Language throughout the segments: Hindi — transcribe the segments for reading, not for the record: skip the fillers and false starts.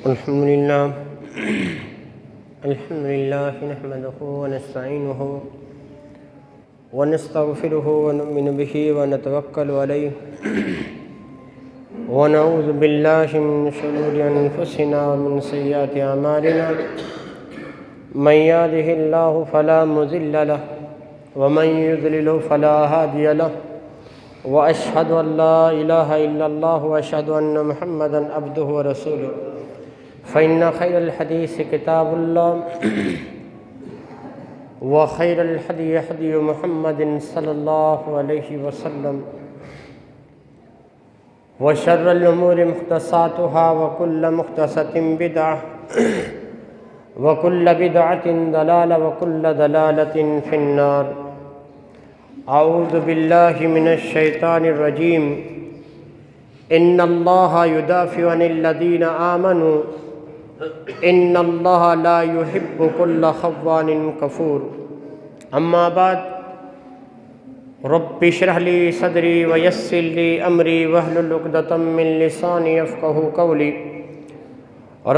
अल्हम्दुलिल्लाह नहमदुहु व नस्तईनुहु व नस्तगफिरुहु व नु'मिनु बिही व नतवक्कलु अलैहि व नऊज़ु बिल्लाहि मिन शुरूरि अनफुसिना व मिन सय्यिआति अमालिना मन यहदिहिल्लाहु फला मुज़िल्ल लहु व मन युज़लिलहु फला हादिय लहु व अशहदु अन ला इलाहा इल्लल्लाह व अशहदु अन्न मुहम्मदन अब्दुहु व रसूलुहु फ़इन्न खैरल हदीस किताबुल्लाह व खैरल हदी हदी मुहम्मदिन सल्लल्लाहु अलैहि वसल्लम व शर्रल उमूरि मुहदसातुहा व कुल्लु मुहदसतिन बिदअह व कुल्लु बिदअतिन दलाला व कुल्लु दलालतिन फिन्नार। अऊज़ु बिल्लाहि मिनश शैतानिर रजीम। इन्नल्लाहा युदाफ़िउ अनिल्लज़ीना आमनू इन्नल्लाहा ला युहिब्बु कुल्ल ख़व्वानिन कफ़ूर। अम्मा बाद रब्बि इश्रह ली सदरी व यस्सिर ली अमरी वहलुल उक़दतम मिन लिसानी यफ़क़हू क़ौली।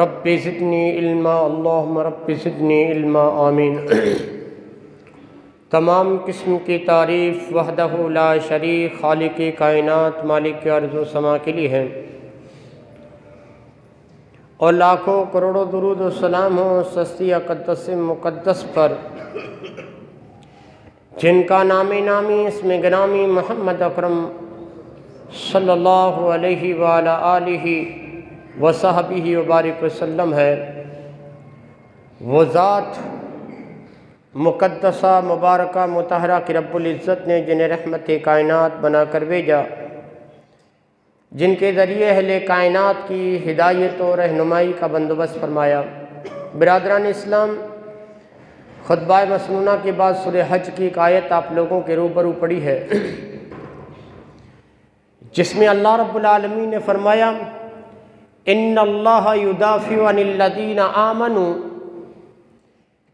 रब्बि ज़िदनी इल्मा, अल्लाहुम्मा रब्बि ज़िदनी इल्मा, आमीन। तमाम किस्म की तारीफ़ वहदहू ला शरीक खालिक़ कायनात मालिक अर्ज़ व समा के लिए है और लाखों करोड़ों दुरूद व सलाम हो सस्ती अक़द्दस मुक़द्दस पर जिनका नामी नामी इसमें गिरामी मोहम्मद अकरम सल्लल्लाहु अलैहि व अला आलिहि व सहबिही व बारिक वसल्लम है। वो ज़ात मुक़द्दसा मुबारका मुतहरा कि रब्बुल इज़्ज़त ने जिन्हें रहमत कायनात बना कर भेजा, जिनके ज़रिए अहले कायनात की हिदायत और रहनुमाई का बंदोबस्त फरमाया। बिरादरान इस्लाम, खुतबा मसनूना के बाद सूरह हज की एक आयत आप लोगों के रूबरू पड़ी है, जिसमें अल्लाह रब्बुल आलमीन ने फरमाया इन्नल्लाहा युदाफ़िउ अनिल्लज़ीना आमनू,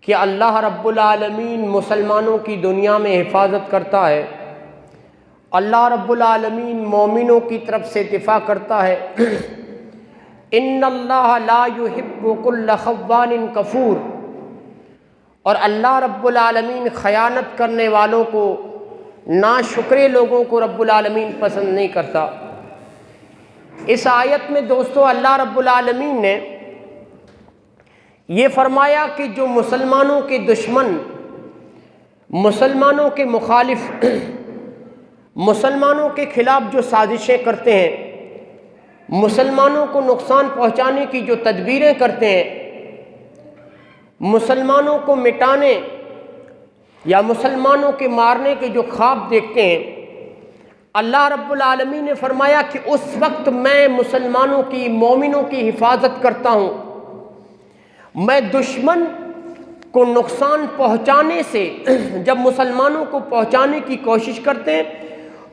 कि अल्लाह रब्बुल आलमीन मुसलमानों की दुनिया में हिफाजत करता है। अल्लाह रब्बुल आलमीन मोमिनों की तरफ से दिफा करता है। इन्नल्लाह ला युहिब्बु कुल्ल ख़व्वानिन कफ़ूर, और अल्लाह रब्बुल आलमीन ख़यानत करने वालों को, नाशुक्रे लोगों को रब्बुल आलमीन पसंद नहीं करता। इस आयत में दोस्तों अल्लाह रब्बुल आलमीन ने ये फरमाया कि जो मुसलमानों के दुश्मन, मुसलमानों के मुखालिफ, मुसलमानों के ख़िलाफ़ जो साजिशें करते हैं, मुसलमानों को नुकसान पहुंचाने की जो तदबीरें करते हैं, मुसलमानों को मिटाने या मुसलमानों के मारने के जो ख्वाब देखते हैं, अल्लाह रब्बुल आलमीन ने फरमाया कि उस वक्त मैं मुसलमानों की, मोमिनों की हिफाजत करता हूँ। मैं दुश्मन को नुकसान पहुंचाने से, जब मुसलमानों को पहुंचाने की कोशिश करते हैं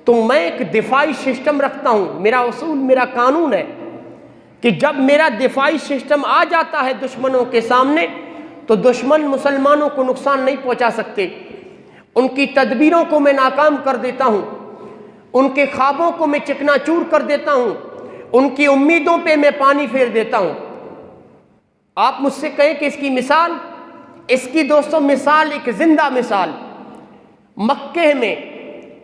तो मैं एक दिफाई सिस्टम रखता हूं। मेरा उसूल, मेरा कानून है कि जब मेरा दिफाई सिस्टम आ जाता है दुश्मनों के सामने, तो दुश्मन मुसलमानों को नुकसान नहीं पहुंचा सकते। उनकी तदबीरों को मैं नाकाम कर देता हूं, उनके ख्वाबों को मैं चिकनाचूर कर देता हूं, उनकी उम्मीदों पे मैं पानी फेर देता हूं। आप मुझसे कहें कि इसकी मिसाल, इसकी दोस्तों मिसाल, एक जिंदा मिसाल, मक्के में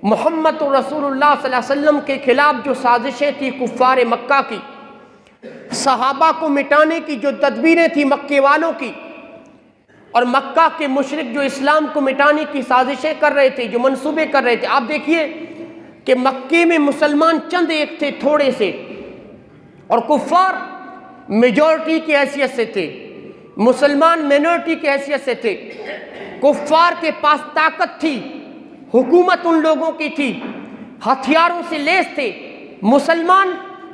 मोहम्मद रसूलुल्लाह सल्लल्लाहु अलैहि वसल्लम के खिलाफ जो साजिशें थी कुफ्फार मक्का की, सहाबा को मिटाने की जो तदबीरें थी मक्के वालों की, और मक्का के मुशरिक जो इस्लाम को मिटाने की साजिशें कर रहे थे, जो मंसूबे कर रहे थे। आप देखिए कि मक्के में मुसलमान चंद एक थे, थोड़े से, और कुफ्फार मेजॉरिटी की हैसियत से थे, मुसलमान मिनॉरिटी की हैसियत से थे। कुफ्फार के पास ताकत थी, हुकूमत उन लोगों की थी, हथियारों से लैस थे। मुसलमान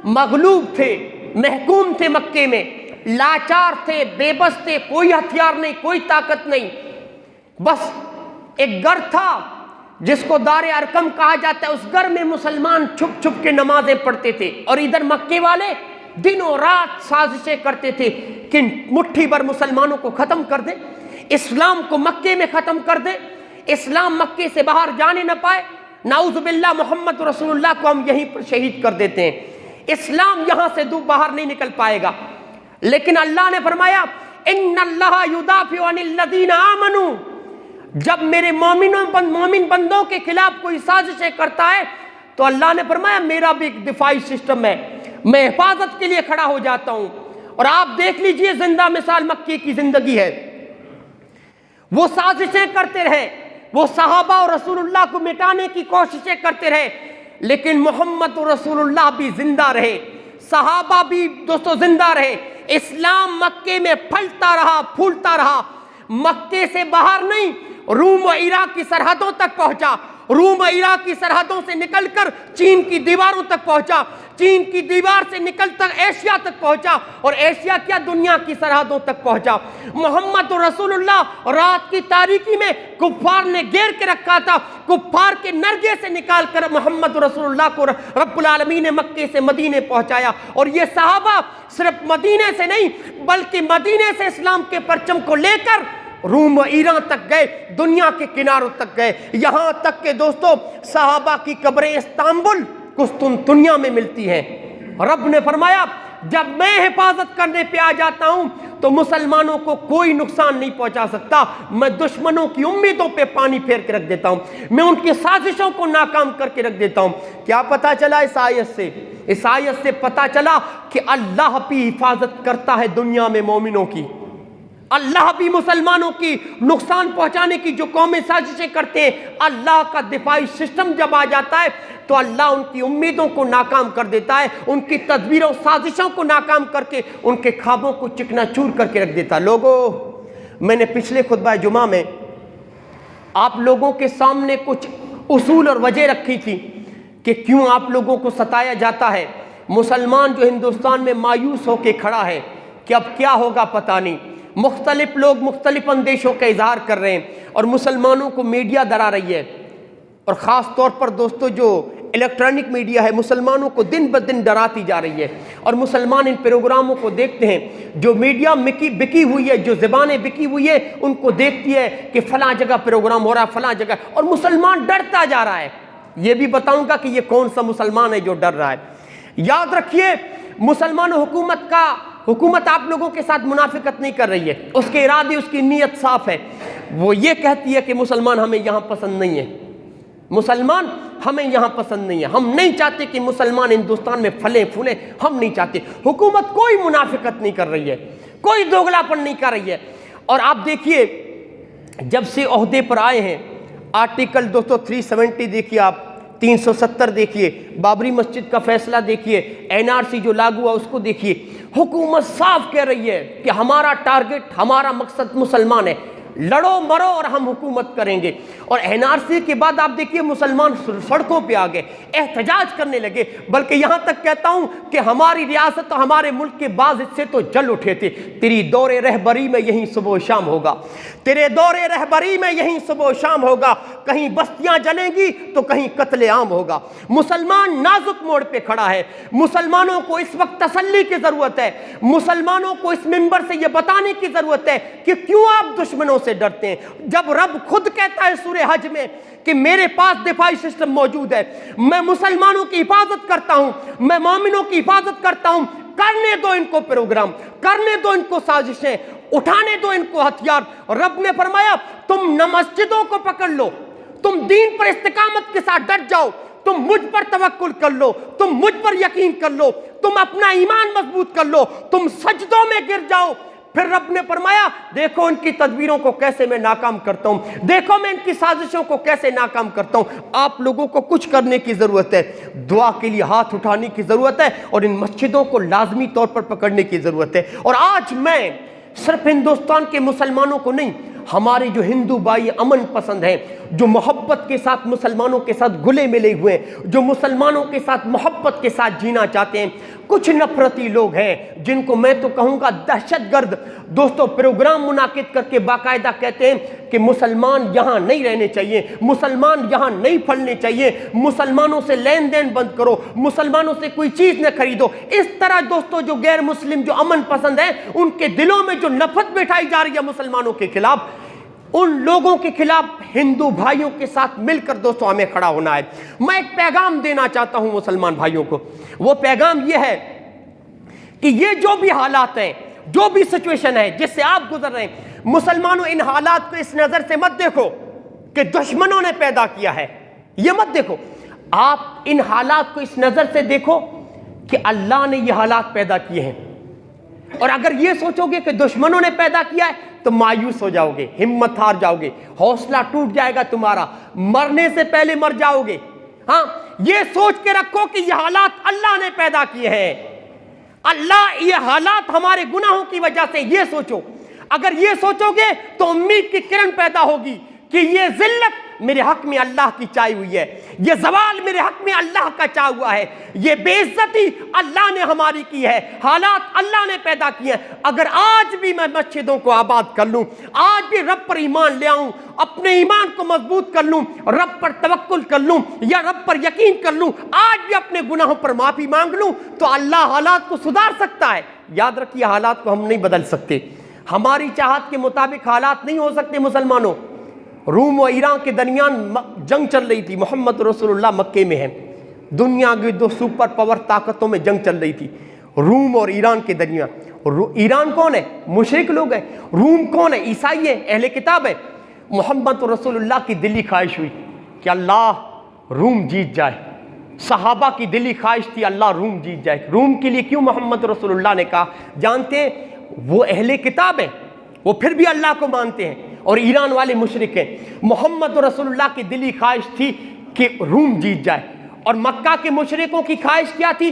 मगलूब थे, महकूम थे, मक्के में लाचार थे, बेबस थे, कोई हथियार नहीं, कोई ताकत नहीं। बस एक घर था जिसको दारे अरकम कहा जाता है, उस घर में मुसलमान छुप छुप के नमाजें पढ़ते थे, और इधर मक्के वाले दिनों रात साजिशें करते थे कि मुट्ठी भर मुसलमानों को ख़त्म कर दे, इस्लाम को मक्के में ख़त्म कर दे, इस्लाम मक्के से बाहर जाने न पाए। नाउज़ुबिल्लाह, मोहम्मद रसूलुल्लाह को हम यहीं पर शहीद कर देते हैं, इस्लाम यहाँ से बाहर नहीं निकल पाएगा। लेकिन अल्लाह ने फरमाया इन्नल्लाह युदाफिउ अनिल लज़ीना आमनू, जब मेरे मोमिन बंदों के खिलाफ कोई साजिशें करता है तो अल्लाह ने फरमाया मेरा भी एक दिफाई सिस्टम है, मैं हिफाजत के लिए खड़ा हो जाता हूं। और आप देख लीजिए, जिंदा मिसाल मक्के की जिंदगी है। वो साजिशें करते रहे, वो सहाबा और रसूलुल्लाह को मिटाने की कोशिशें करते रहे, लेकिन मोहम्मद और रसूलुल्लाह भी जिंदा रहे, सहाबा भी दोस्तों जिंदा रहे। इस्लाम मक्के में फलता रहा, फूलता रहा। मक्के से बाहर नहीं, रूम और इराक की सरहदों तक पहुंचा, रूम और इराक की सरहदों से निकलकर चीन की दीवारों तक पहुंचा, चीन की दीवार से निकलकर एशिया तक पहुंचा, और एशिया क्या दुनिया की सरहदों तक पहुंचा। मोहम्मद और रसूलुल्लाह रात की तारीकी में कुफ्फार ने घेर के रखा था, कुफ्फार के नरगे से निकालकर मोहम्मद और रसूलुल्लाह को रब्बुल आलमीन ने मक्के से मदीने पहुंचाया। और ये सहाबा सिर्फ मदीने से नहीं बल्कि मदीने से इस्लाम के परचम को लेकर रूम और ईरान तक गए, दुनिया के किनारों तक गए, यहां तक के दोस्तों सहाबा की कब्रें इस्तांबुल कुस्तुनतुनिया में मिलती हैं। रब ने फरमाया जब मैं हिफाजत करने पे आ जाता हूं तो मुसलमानों को कोई नुकसान नहीं पहुंचा सकता। मैं दुश्मनों की उम्मीदों पे पानी फेर के रख देता हूं, मैं उनकी साजिशों को नाकाम करके रख देता हूं। क्या पता चला इस आयत से? इस आयत से पता चला कि अल्लाह भी हिफाजत करता है दुनिया में मोमिनों की। अल्लाह भी मुसलमानों की नुकसान पहुंचाने की जो कौमें साजिशें करते हैं, अल्लाह का दिफाई सिस्टम जब आ जाता है तो अल्लाह उनकी उम्मीदों को नाकाम कर देता है, उनकी तदबीरों साजिशों को नाकाम करके उनके ख्वाबों को चिकनाचूर करके रख देता है। लोगों, मैंने पिछले खुतबा जुमा में आप लोगों के सामने कुछ उसूल और वजह रखी थी कि क्यों आप लोगों को सताया जाता है। मुसलमान जो हिंदुस्तान में मायूस होकर खड़ा है कि अब क्या होगा पता नहीं। मुख्तलिफ लोग मुख्तलिफ अंदेशों का इजहार कर रहे हैं और मुसलमानों को मीडिया डरा रही है, और ख़ास तौर पर दोस्तों जो इलेक्ट्रॉनिक मीडिया है मुसलमानों को दिन ब दिन डराती जा रही है। और मुसलमान इन प्रोग्रामों को देखते हैं, जो मीडिया बिकी हुई है, जो ज़बानें बिकी हुई है, उनको देखती है कि फ़लाँ जगह प्रोग्राम हो रहा है, फ़लाँ जगह, और मुसलमान डरता जा रहा है। ये भी बताऊँगा कि ये कौन सा मुसलमान है जो डर रहा है। याद रखिए, मुसलमान हुकूमत आप लोगों के साथ मुनाफिकत नहीं कर रही है, उसके इरादे, उसकी नीयत साफ है। वो ये कहती है कि मुसलमान हमें यहाँ पसंद नहीं है, मुसलमान हमें यहाँ पसंद नहीं है, हम नहीं चाहते कि मुसलमान हिंदुस्तान में फले फूले, हम नहीं चाहते। हुकूमत कोई मुनाफिकत नहीं कर रही है, कोई दोगलापन नहीं कर रही है। और आप देखिए, जब से ओहदे पर आए हैं, आर्टिकल दोस्तों 370 देखिए, आप 370 देखिए, बाबरी मस्जिद का फैसला देखिए, एनआरसी जो लागू हुआ उसको देखिए। हुकूमत साफ कह रही है कि हमारा टारगेट, हमारा मकसद मुसलमान है, लड़ो मरो और हम हुकूमत करेंगे। और एनआरसी के बाद आप देखिए मुसलमान सड़कों पे आ गए, एहतजाज करने लगे, बल्कि यहां तक कहता हूं कि हमारी रियासत और हमारे मुल्क के बाज़ हिस्से तो जल उठे थे। तेरी दौरे रहबरी में यहीं सुबह शाम होगा, तेरे दौरे रहबरी में यहीं सुबह शाम होगा, कहीं बस्तियां जलेंगी तो कहीं कत्ले आम होगा। मुसलमान नाजुक मोड़ पे खड़ा है। मुसलमानों को इस वक्त तसल्ली की जरूरत है, मुसलमानों को इस मिंबर से यह बताने की जरूरत है कि क्यों आप दुश्मनों से डरते हैं, जब रब खुद कहता है सूरह हज में कि मेरे पास दिफाई सिस्टम मौजूद है, मैं मुसलमानों की हिफाजत करता हूं, मैं मोमिनों की हिफाजत करता हूं। करने दो इनको प्रोग्राम, करने दो इनको साजिशें, उठाने दो इनको हथियार। रब ने फरमाया तुम न मस्जिदों को पकड़ लो, तुम दीन पर इस्तिकामत के साथ डट जाओ, तुम मुझ पर तवक्कुल कर लो, तुम मुझ पर यकीन कर लो, तुम अपना ईमान मजबूत कर लो, तुम सजदों में गिर जाओ। फिर रब ने फरमाया देखो इनकी तदबीरों को कैसे मैं नाकाम करता हूं, देखो मैं इनकी साजिशों को कैसे नाकाम करता हूं। आप लोगों को कुछ करने की जरूरत है, दुआ के लिए हाथ उठाने की जरूरत है, और इन मस्जिदों को लाजमी तौर पर पकड़ने की जरूरत है। और आज मैं सिर्फ हिंदुस्तान के मुसलमानों को नहीं, हमारे जो हिंदू भाई अमन पसंद हैं, जो मोहब्बत के साथ मुसलमानों के साथ घुले मिले हुए हैं, जो मुसलमानों के साथ मोहब्बत के साथ जीना चाहते हैं, कुछ नफरती लोग हैं जिनको मैं तो कहूँगा दहशतगर्द दोस्तों प्रोग्राम मुनाकिद करके बाकायदा कहते हैं कि मुसलमान यहाँ नहीं रहने चाहिए, मुसलमान यहाँ नहीं फलने चाहिए, मुसलमानों से लेन देन बंद करो, मुसलमानों से कोई चीज़ न खरीदो। इस तरह दोस्तों जो गैर मुस्लिम जो अमन पसंद है, उनके दिलों में जो नफरत बैठाई जा रही है मुसलमानों के खिलाफ, उन लोगों के खिलाफ हिंदू भाइयों के साथ मिलकर दोस्तों हमें खड़ा होना है। मैं एक पैगाम देना चाहता हूं मुसलमान भाइयों को, वो पैगाम ये है कि ये जो भी हालात हैं जो भी सिचुएशन है जिससे आप गुजर रहे हैं, मुसलमानों इन हालात को इस नजर से मत देखो कि दुश्मनों ने पैदा किया है, ये मत देखो। आप इन हालात को इस नजर से देखो कि अल्लाह ने ये हालात पैदा किए हैं। और अगर ये सोचोगे कि दुश्मनों ने पैदा किया है तो मायूस हो जाओगे, हिम्मत हार जाओगे, हौसला टूट जाएगा तुम्हारा, मरने से पहले मर जाओगे। हाँ, ये सोच के रखो कि ये हालात अल्लाह ने पैदा किए हैं, अल्लाह ये हालात हमारे गुनाहों की वजह से, ये सोचो। अगर ये सोचोगे तो उम्मीद की किरण पैदा होगी कि ये जिल्लत मेरे हक में अल्लाह की चाही हुई है, ये जवाल मेरे हक में अल्लाह का चाहा हुआ है, ये बेइज्जती अल्लाह ने हमारी की है, हालात अल्लाह ने पैदा किए हैं। अगर आज भी मैं मस्जिदों को आबाद कर लूं, आज भी रब पर ईमान ले आऊं, अपने ईमान को मजबूत कर लूं, रब पर तवक्कुल कर लूं या रब पर यकीन कर लूं, आज भी अपने गुनाहों पर माफी मांग लूं, तो अल्लाह हालात को सुधार सकता है। याद रखिए, हालात को हम नहीं बदल सकते, हमारी चाहत के मुताबिक हालात नहीं हो सकते। मुसलमानों, रूम और ईरान के दरमियान जंग चल रही थी, मोहम्मद रसूलुल्लाह मक्के में हैं, दुनिया की दो सुपर पावर ताकतों में जंग चल रही थी, रूम और ईरान के दरमियान। ईरान कौन है? मुशरिक लोग हैं। रूम कौन है? ईसाई है, अहले किताब है। मोहम्मद रसूलुल्लाह की दिली ख्वाहिश हुई कि अल्लाह रूम जीत जाए, सहाबा की दिली ख्वाहिश थी अल्लाह रूम जीत जाए। रूम के लिए क्यों मोहम्मद रसूलुल्लाह ने कहा? जानते हैं वो अहले किताब है, वो फिर भी अल्लाह को मानते हैं, और ईरान वाले मुशरिक हैं। मोहम्मद रसूलुल्लाह की दिली ख्वाहिश थी कि रूम जीत जाए, और मक्का के मुशरिकों की ख्वाहिश क्या थी?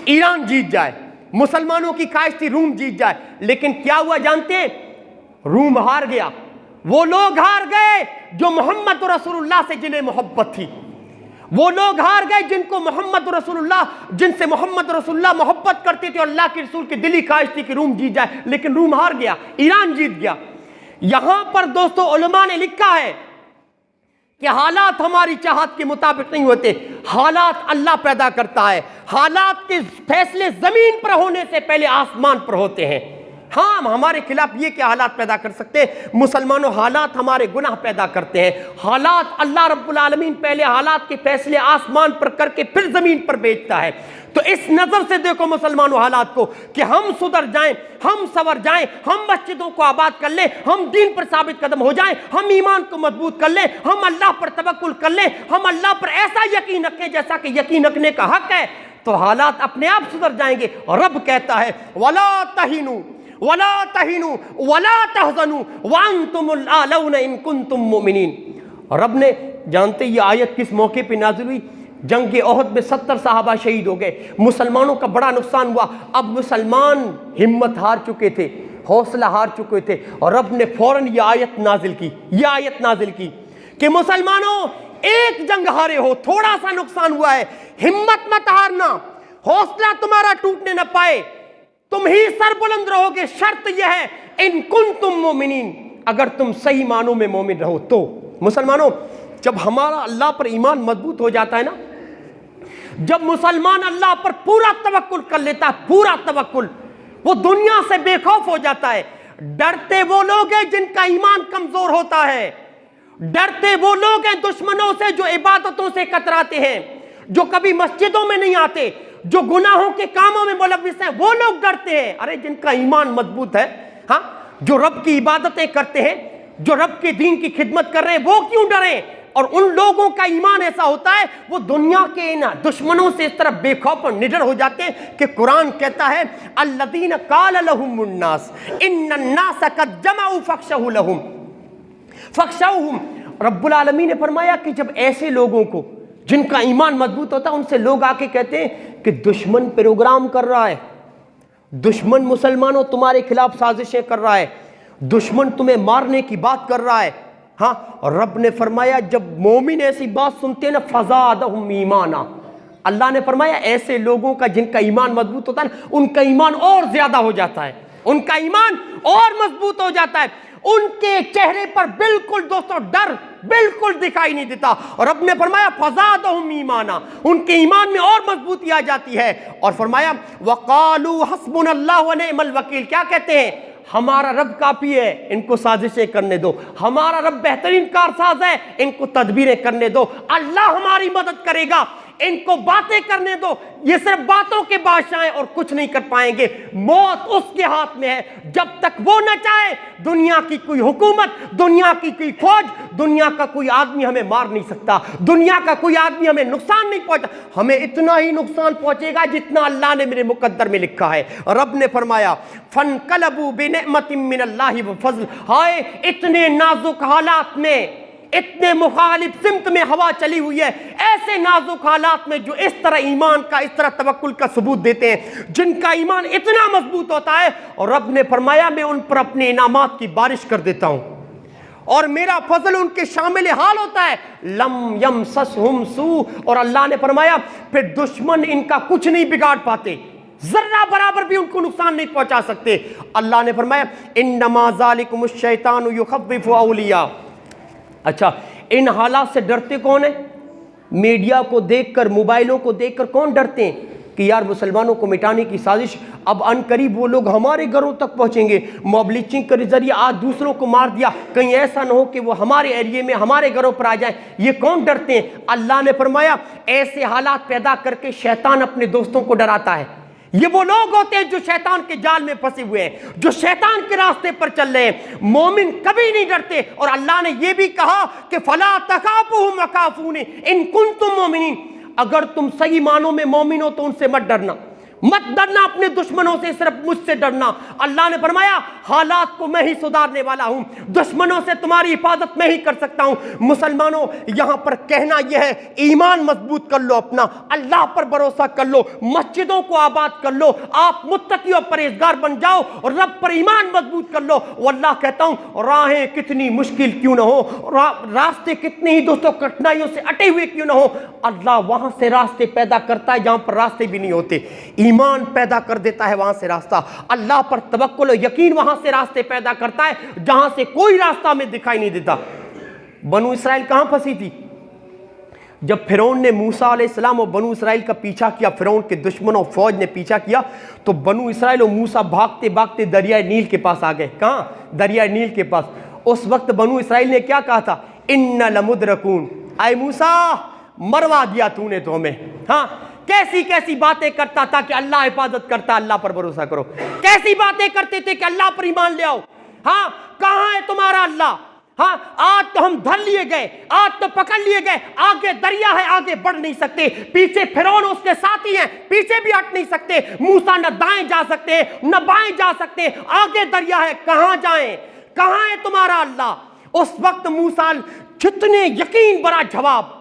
ईरान जीत जाए। मुसलमानों की ख्वाहिश थी रूम जीत जाए। लेकिन क्या हुआ जानते हैं? रूम हार गया। वो लोग हार गए जो मोहम्मद रसूलुल्लाह से जिन्हें मोहब्बत थी, वो लोग हार गए जिनको मोहम्मद रसूलुल्लाह, जिनसे मोहम्मद रसूलुल्लाह मोहब्बत करते थे, अल्लाह के रसूल की दिली ख्वाहिश थी कि रूम जीत जाए, लेकिन रूम हार गया, ईरान जीत गया। यहां पर दोस्तों उलमा ने लिखा है कि हालात हमारी चाहत के मुताबिक नहीं होते, हालात अल्लाह पैदा करता है। हालात के फैसले जमीन पर होने से पहले आसमान पर होते हैं। हाँ, हमारे खिलाफ ये क्या हालात पैदा कर सकते हैं? मुसलमानों, हालात हमारे गुनाह पैदा करते हैं। हालात अल्लाह रब्बुल आलमीन पहले हालात के फैसले आसमान पर करके फिर जमीन पर भेजता है। तो इस नजर से देखो मुसलमानों हालात को कि हम सुधर जाएं, हम सवर जाएं, हम मस्जिदों को आबाद कर लें, हम दीन पर साबित कदम हो जाएं, हम ईमान को मजबूत कर लें, हम अल्लाह पर तवक्कुल कर लें, हम अल्लाह पर ऐसा यकीन रखें जैसा कि यकीन रखने का हक है, तो हालात अपने आप सुधर जाएंगे। रब कहता है वला तहिनु वला तहिनु वला तहज़नु वअंतुमुल आलौना इन कुंतुम मुमिनीन। रब ने, जानते ये आयत किस मौके पे नाज़िल हुई? जंग ओहद में 70 साहबा शहीद हो गए, मुसलमानों का बड़ा नुकसान हुआ। अब मुसलमान हिम्मत हार चुके थे, हौसला हार चुके थे, और रब ने फौरन ये आयत नाजिल की, ये आयत नाजिल की कि मुसलमानों, एक जंग हारे हो, थोड़ा सा नुकसान हुआ है, हिम्मत मत हारना, हौसला तुम्हारा टूटने न पाए, तुम ही सर बुलंद रहोगे। शर्त यह है इन कुंतुम मोमिनीन, अगर तुम सही मानों में मोमिन रहो तो। मुसलमानों, जब हमारा अल्लाह पर ईमान मजबूत हो जाता है ना, जब मुसलमान अल्लाह पर पूरा तवक्कुल कर लेता है, पूरा तवक्कुल, वो दुनिया से बेखौफ हो जाता है। डरते वो लोग हैं जिनका ईमान कमजोर होता है, डरते वो लोग हैं दुश्मनों से जो इबादतों से कतराते हैं, जो कभी मस्जिदों में नहीं आते, जो गुनाहों के कामों में मुलव्विस हैं, वो लोग डरते हैं। अरे जिनका ईमान मजबूत है, हाँ, जो रब की इबादतें करते हैं, जो रब के दीन की खिदमत कर रहे हैं, वो क्यों डरें? और उन लोगों का ईमान ऐसा होता है, वो दुनिया के इन दुश्मनों से इस तरह बेखौफ और निडर हो जाते हैं कि कुरान कहता है अल्लज़ीना क़ाल लहुमुन्नास इन्नन्नास क़द जमअू फ़ख़शौहुम। रब्बुल आलमीन ने फरमाया कि जब ऐसे लोगों को, जिनका ईमान मजबूत होता है, उनसे लोग आके कहते हैं कि दुश्मन प्रोग्राम कर रहा है, दुश्मन मुसलमानों तुम्हारे खिलाफ साजिशें कर रहा है, दुश्मन तुम्हें मारने की बात कर रहा है। हाँ, और रब ने फरमाया जब मोमिन ऐसी बात सुनते हैं ना, फ़ज़ादहुम ईमाना, अल्लाह ने फरमाया ऐसे लोगों का जिनका ईमान मजबूत होता है ना, उनका ईमान और ज्यादा हो जाता है, उनका ईमान और मजबूत हो जाता है, उनके चेहरे पर बिल्कुल दोस्तों डर बिल्कुल दिखाई नहीं देता। और रब ने फरमाया फ़ज़ादहुम ईमाना, उनके ईमान में और मजबूती आ जाती है। और फरमाया वक़ालू हस्बुनल्लाहु व निअमल वकील, क्या कहते हैं? हमारा रब काफी है, इनको साजिशें करने दो, हमारा रब बेहतरीन कारसाज है, इनको तदबीरें करने दो, अल्लाह हमारी मदद करेगा। इनको बातें करने दो, ये सिर्फ बातों के बादशाह हैं और कुछ नहीं कर पाएंगे। मौत उसके हाथ में है, जब तक वो न चाहे दुनिया की कोई हुकूमत, दुनिया की कोई फौज, दुनिया का कोई आदमी हमें मार नहीं सकता, दुनिया का कोई आदमी हमें नुकसान नहीं पहुंचा। हमें इतना ही नुकसान पहुंचेगा जितना अल्लाह ने मेरे मुकद्दर में लिखा है। रब ने फरमाया फनकलबू बिनिअमतिन मिनल्लाहि व फज़ल, हाय इतने नाजुक हालात में, इतने मुखालिफ सिमत में हवा चली हुई है, ऐसे नाजुक हालात में जो इस तरह ईमान का, इस तरह तवक्कुल का सबूत देते हैं, जिनका ईमान इतना मजबूत होता है, और रब ने फरमाया मैं उन पर अपने इनामात की बारिश कर देता हूं और मेरा फजल उनके शामिल हाल होता है। लम यमससहुम सू, और अल्लाह ने फरमाया फिर दुश्मन इनका कुछ नहीं बिगाड़ पाते, जर्रा बराबर भी उनको नुकसान नहीं पहुंचा सकते। अल्लाह ने फरमाया इन्नमा ज़ालिकुमुश शैतानु युखव्विफु औलिया। अच्छा, इन हालात से डरते कौन है? मीडिया को देखकर, मोबाइलों को देखकर कौन डरते हैं कि यार मुसलमानों को मिटाने की साजिश, अब अनकरीब वो लोग हमारे घरों तक पहुंचेंगे, मॉब लिंचिंग के जरिए आज दूसरों को मार दिया, कहीं ऐसा ना हो कि वो हमारे एरिया में, हमारे घरों पर आ जाए। ये कौन डरते हैं? अल्लाह ने फरमाया ऐसे हालात पैदा करके शैतान अपने दोस्तों को डराता है। ये वो लोग होते हैं जो शैतान के जाल में फंसे हुए हैं, जो शैतान के रास्ते पर चल रहे हैं। मोमिन कभी नहीं डरते, और अल्लाह ने यह भी कहा कि फला तखाफूहुम वखाफूनी इन कुंतुम मोमिनीन, अगर तुम सही मानो में मोमिन हो तो उनसे मत डरना, मत डरना अपने दुश्मनों से, सिर्फ मुझसे डरना। अल्लाह ने फरमाया हालात को मैं ही सुधारने वाला हूं, दुश्मनों से तुम्हारी हिफाजत मैं ही कर सकता हूं। मुसलमानों, यहां पर कहना यह है ईमान मजबूत कर लो अपना, अल्लाह पर भरोसा कर लो, मस्जिदों को आबाद कर लो, आप मुत्तकी और परहेजगार बन जाओ और रब पर ईमान मजबूत कर लो। वल्लाह कहता हूं राहें कितनी मुश्किल क्यों ना हो, रास्ते कितने ही दोस्तों कठिनाइयों से अटे हुए क्यों ना हो, अल्लाह वहां से रास्ते पैदा करता है जहां पर रास्ते भी नहीं होते। ईमान पैदा कर देता है वहां से रास्ता, अल्लाह पर तवक्कुल और यकीन वहां से रास्ते पैदा करता है जहां से कोई रास्ता में दिखाई नहीं देता। बनु इसराइल कहां फंसी थी? जब फिरौन ने मूसा अलैहिस्सलाम और बनु इसराइल का पीछा किया, फिरौन के दुश्मनों फौज ने पीछा किया, तो बनु इसराइल और मूसा भागते भागते दरिया नील के पास आ गए। कहां? दरिया नील के पास। उस वक्त बनु इसराइल ने क्या कहा था? इन्ना लमुद्रकून, आए मूसा मरवा दिया तूने तो हमें। हाँ, कैसी कैसी बातें करता था कि अल्लाह हिफाजत करता, अल्लाह पर भरोसा करो, कैसी बातें करते थे कि अल्लाह पर ईमान ले आओ। हाँ, कहां है तुम्हारा अल्लाह? हाँ, आज तो हम धर लिए गए, आज तो पकड़ लिए गए, आगे दरिया है, आगे बढ़ नहीं सकते, पीछे फिरौन उसके साथी हैं, पीछे भी हट नहीं सकते, मूसा न दाएं जा सकते न बाएं जा सकते, आगे दरिया है, कहां जाएं? कहां है तुम्हारा अल्लाह? उस वक्त मूसा जितने यकीन बड़ा जवाब,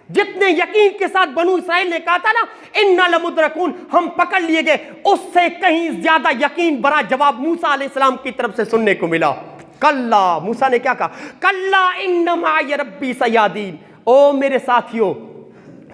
जितने यकीन के साथ बनु इसराइल ने कहा था ना इन्ना लमुद्रकून, हम पकड़ लिए गए, उससे कहीं ज्यादा यकीन बड़ा जवाब मूसा अलैहिस्सलाम की तरफ से सुनने को मिला। कल्ला, मूसा ने क्या कहा? कल्ला इन्ना माय रब्बी सयादीन, ओ मेरे साथियों,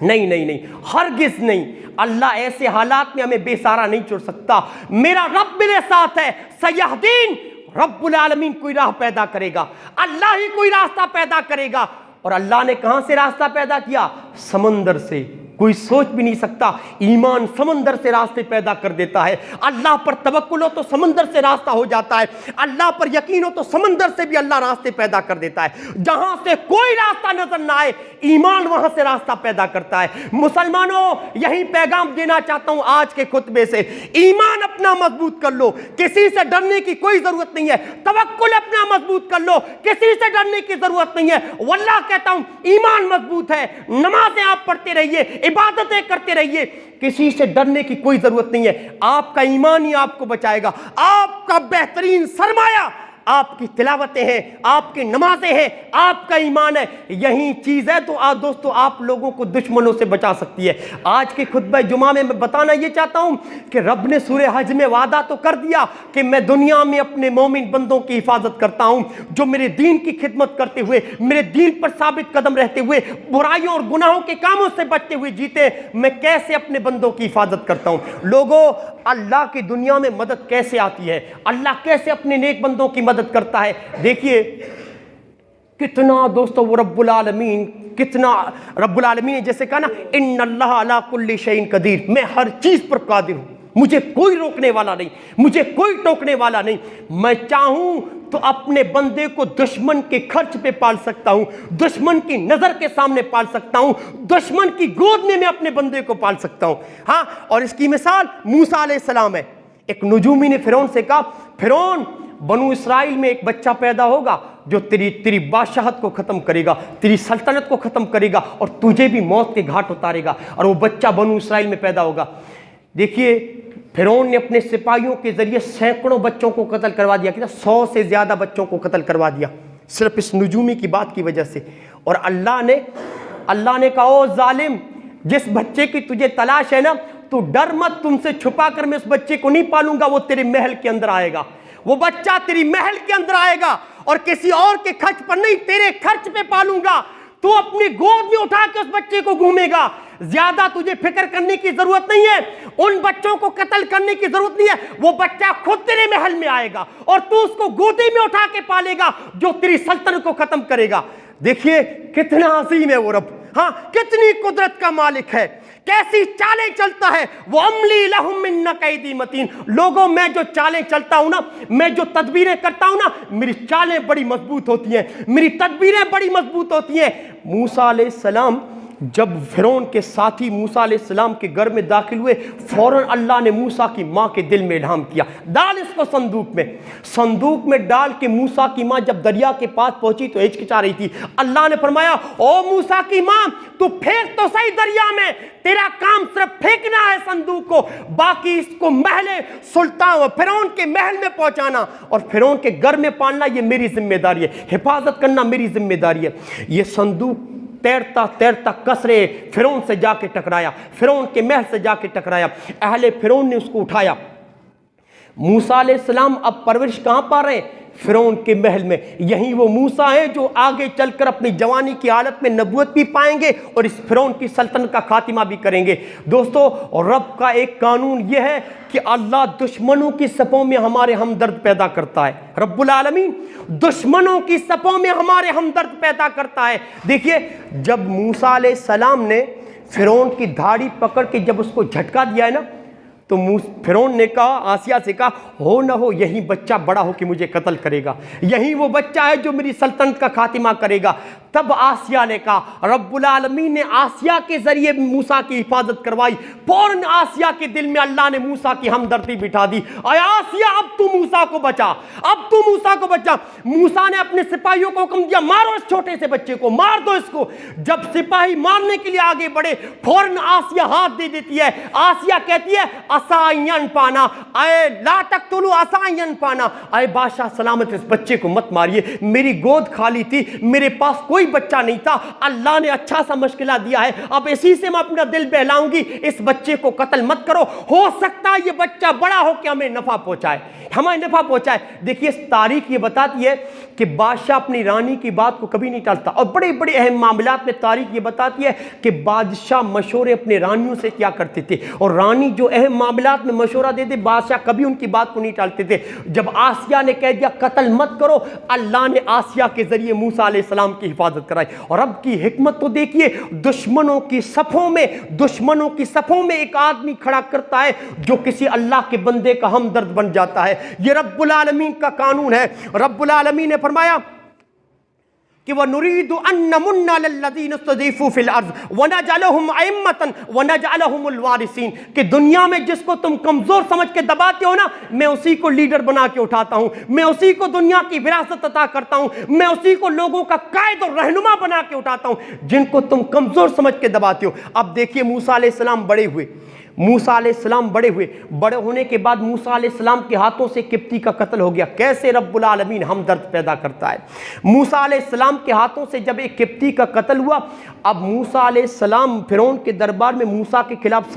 नहीं नहीं नहीं, हरगिज नहीं, अल्लाह ऐसे हालात में हमें बेसहारा नहीं छोड़ सकता, मेरा रब मेरे साथ है। सयादीन, रब्बुल आलमीन कोई राह पैदा करेगा, अल्लाह ही कोई रास्ता पैदा करेगा। और अल्लाह ने कहां से रास्ता पैदा किया? समंदर से। कोई सोच भी नहीं सकता, ईमान समंदर से रास्ते पैदा कर देता है। अल्लाह पर तवक्कुल हो तो समंदर से रास्ता हो जाता है, अल्लाह पर यकीन हो तो समंदर से भी अल्लाह रास्ते पैदा कर देता है। जहां से कोई रास्ता नजर ना आए, ईमान वहां से रास्ता पैदा करता है। मुसलमानों, यही पैगाम देना चाहता हूं आज के खुतबे से, ईमान अपना मजबूत कर लो, किसी से डरने की कोई जरूरत नहीं है। तवक्कुल अपना मजबूत कर लो, किसी से डरने की जरूरत नहीं है। वल्लाह कहता हूं ईमान मजबूत है, नमाजें आप पढ़ते रहिए, इबादतें करते रहिए, किसी से डरने की कोई जरूरत नहीं है। आपका ईमान ही आपको बचाएगा। आपका बेहतरीन सरमाया आपकी तिलावतें हैं, आपकी नमाजें हैं, आपका ईमान है। यही चीज है तो दोस्तों आप लोगों को दुश्मनों से बचा सकती है। आज के खुतबा जुमा में मैं बताना यह चाहता हूं कि रब ने सूरह हज में वादा तो कर दिया कि मैं दुनिया में अपने मोमिन बंदों की हिफाजत करता हूं, जो मेरे दीन की खिदमत करते हुए, मेरे दीन पर साबित कदम रहते हुए, बुराइयों और गुनाहों के कामों से बचते हुए जीते। मैं कैसे अपने बंदों की हिफाजत करता हूं। लोगों, अल्लाह की दुनिया में मदद कैसे आती है, अल्लाह कैसे अपने नेक बंदों की मदद करता है। देखिए कितना दोस्तों वो रब्बुल आलमीन, कितना रब्बुल आलमीन ने जैसे कहा ना इन्नल्लाह अला कुल्ली शैइन कदीर, मैं हर चीज पर कादिर हूं, मुझे कोई रोकने वाला नहीं, मुझे कोई टोकने वाला नहीं। मैं चाहूं तो अपने बंदे को दुश्मन के खर्च पे पाल सकता हूं, दुश्मन की नजर के सामने पाल सकता हूं, दुश्मन की गोद में मैं अपने बंदे को पाल सकता हूं। हाँ, और इसकी मिसाल मूसा अलैहिस्सलाम है। एक नजूमी ने फिरौन से कहा, फिरौन, बनु इसराइल में एक बच्चा पैदा होगा जो तेरी बादशाहत को खत्म करेगा, तेरी सल्तनत को खत्म करेगा और तुझे भी मौत के घाट उतारेगा, और वो बच्चा बनु इसराइल में पैदा होगा। देखिए, फिरौन ने अपने सिपाहियों के जरिए सैकड़ों बच्चों को कत्ल करवा दिया, कितना 100 से ज्यादा बच्चों को कत्ल करवा दिया सिर्फ इस नजूमी की बात की वजह से। और अल्लाह ने कहा, ओ जालिम, जिस बच्चे की तुझे तलाश है ना, तू डर मत, तुमसे छुपा कर मैं उस बच्चे को नहीं पालूंगा, वो तेरे महल के अंदर आएगा, वो बच्चा तेरी महल के अंदर आएगा और किसी और के खर्च पर नहीं, तेरे खर्च पे पालूंगा। तू अपनी गोद में उठा के उस बच्चे को घूमेगा, ज्यादा तुझे फिक्र करने की जरूरत नहीं है, उन बच्चों को कत्ल करने की जरूरत नहीं है, वो बच्चा खुद तेरे महल में आएगा और तू उसको गोदी में उठा के पालेगा, जो तेरी सल्तनत को खत्म करेगा। देखिए कितना अजीम है वो रब, हाँ, कितनी कुदरत का मालिक है, कैसी चालें चलता है। वो अमली लहुम मिन कैदी मतीन। लोगों, मैं जो चालें चलता हूं ना, मैं जो तदबीरें करता हूं ना, मेरी चालें बड़ी मजबूत होती हैं, मेरी तदबीरें बड़ी मजबूत होती हैं। मूसा अलैहिस्सलाम जब फिरौन के साथी मूसा अलैहिस्सलाम के घर में दाखिल हुए, फौरन अल्लाह ने मूसा की माँ के दिल में इल्हाम किया, डाल इसको संदूक में डाल के मूसा की माँ जब दरिया के पास पहुंची तो हिचकिचा रही थी। अल्लाह ने फरमाया, ओ मूसा की माँ, तू फेंक तो सही दरिया में, तेरा काम सिर्फ फेंकना है संदूक को, बाकी इसको महले सुल्तान फिरौन के महल में पहुंचाना और फिरौन के घर में पालना, ये मेरी जिम्मेदारी है, हिफाजत करना मेरी जिम्मेदारी है। ये संदूक तैरता तैरता कसरे फिरौन से जाके टकराया, फिरौन के महल से जाके टकराया, अहले फिरौन ने उसको उठाया। मूसा अलैहिस्सलाम अब परवरिश कहां पा रहे हैं? फिरौन के महल में। यही वो मूसा है जो आगे चलकर अपनी जवानी की हालत में नबूवत भी पाएंगे और इस फिरौन की सल्तनत का खातिमा भी करेंगे। दोस्तों, रब का एक कानून यह है कि अल्लाह दुश्मनों की सफ़ों में हमारे हमदर्द पैदा करता है। रब्बुल आलमीन दुश्मनों की सफ़ों में हमारे हमदर्द पैदा करता है। देखिए, जब मूसा अलैहिस्सलाम ने फिरौन की दाढ़ी पकड़ के जब उसको झटका दिया है ना, तो फिरौन ने कहा, आसिया से कहा, हो न हो यही बच्चा बड़ा हो कि मुझे कत्ल करेगा, यही वो बच्चा है जो मेरी सल्तनत का खातिमा करेगा। तब आसिया ने कहा, रब्बुल आलमीन ने आसिया के जरिए मूसा की हिफाजत करवाई। फौरन आसिया के दिल में अल्लाह ने मूसा की हमदर्दी बिठा दी। अय आसिया, अब तू मूसा को बचा, अब तू मूसा को बचा। मूसा ने अपने सिपाहियों को हुक्म दिया, मारो इस छोटे से बच्चे को, मार दो इसको। जब सिपाही मारने के लिए आगे बढ़े, फौरन आसिया हाथ दे देती है। आसिया कहती है, असायन पाना, अय ला तक़तुलू असायन पाना, अय बादशाह सलामत इस बच्चे को मत मारिए, मेरी गोद खाली थी, मेरे पास कोई बच्चा नहीं था, अल्लाह ने अच्छा सा मशकिला दिया है, अब इसी से मैं अपना दिल बहलाऊंगी, इस बच्चे को कत्ल मत करो, हो सकता है ये बच्चा बड़ा हो के हमें नफा पहुंचाए, हमें नफा पहुंचाए। देखिए, तारीख ये बताती है कि बादशाह अपनी रानी की बात को कभी नहीं टालता, और बड़े बड़े अहम मामलात में तारीख ये बताती है कि बादशाह मशवरे अपने रानियों से क्या करते थे, और रानी जो अहम मामलात में मशवरा देते, बादशाह कभी उनकी बात को नहीं टालते थे। जब आसिया ने कह दिया कत्ल मत करो, अल्लाह ने आसिया के जरिए मूसा अलैहिस्सलाम की हिफाजत कराई। और अब की हिकमत तो देखिए, दुश्मनों की सफों में एक आदमी खड़ा करता है जो किसी अल्लाह के बंदे का हमदर्द बन जाता है। ये रब्बुल आलमीन का कानून है। रब्बुल आलमीन ने फरमाया कि वह नुरीदु अन नमुन्ना लल्लज़ीना इस्तज़ीफ़ू फिल अर्ज़ व नजअलहुम अइम्मतन व नजअलहुमुल वारिसीन, कि दुनिया में जिसको तुम कमजोर समझ के दबाते हो ना, मैं उसी को लीडर बना के उठाता हूं, मैं उसी को दुनिया की विरासत अता करता हूं, मैं उसी को लोगों का कायद और रहनुमा बना के उठाता हूं जिनको तुम कमजोर समझ के दबाते हो। अब देखिए, मूसा अलैहिस्सलाम बड़े हुए, बड़े होने के बाद मूसा अलैहिस्सलाम के हाथों से किप्ती का कत्ल हो गया। कैसे रब्बुल आलमीन हमदर्द पैदा करता है। मूसा अलैहिस्सलाम के हाथों से जब एक किप्ती का कत्ल हुआ, अब मूसा अलैहिस्सलाम फिरौन के दरबार में मूसा के खिलाफ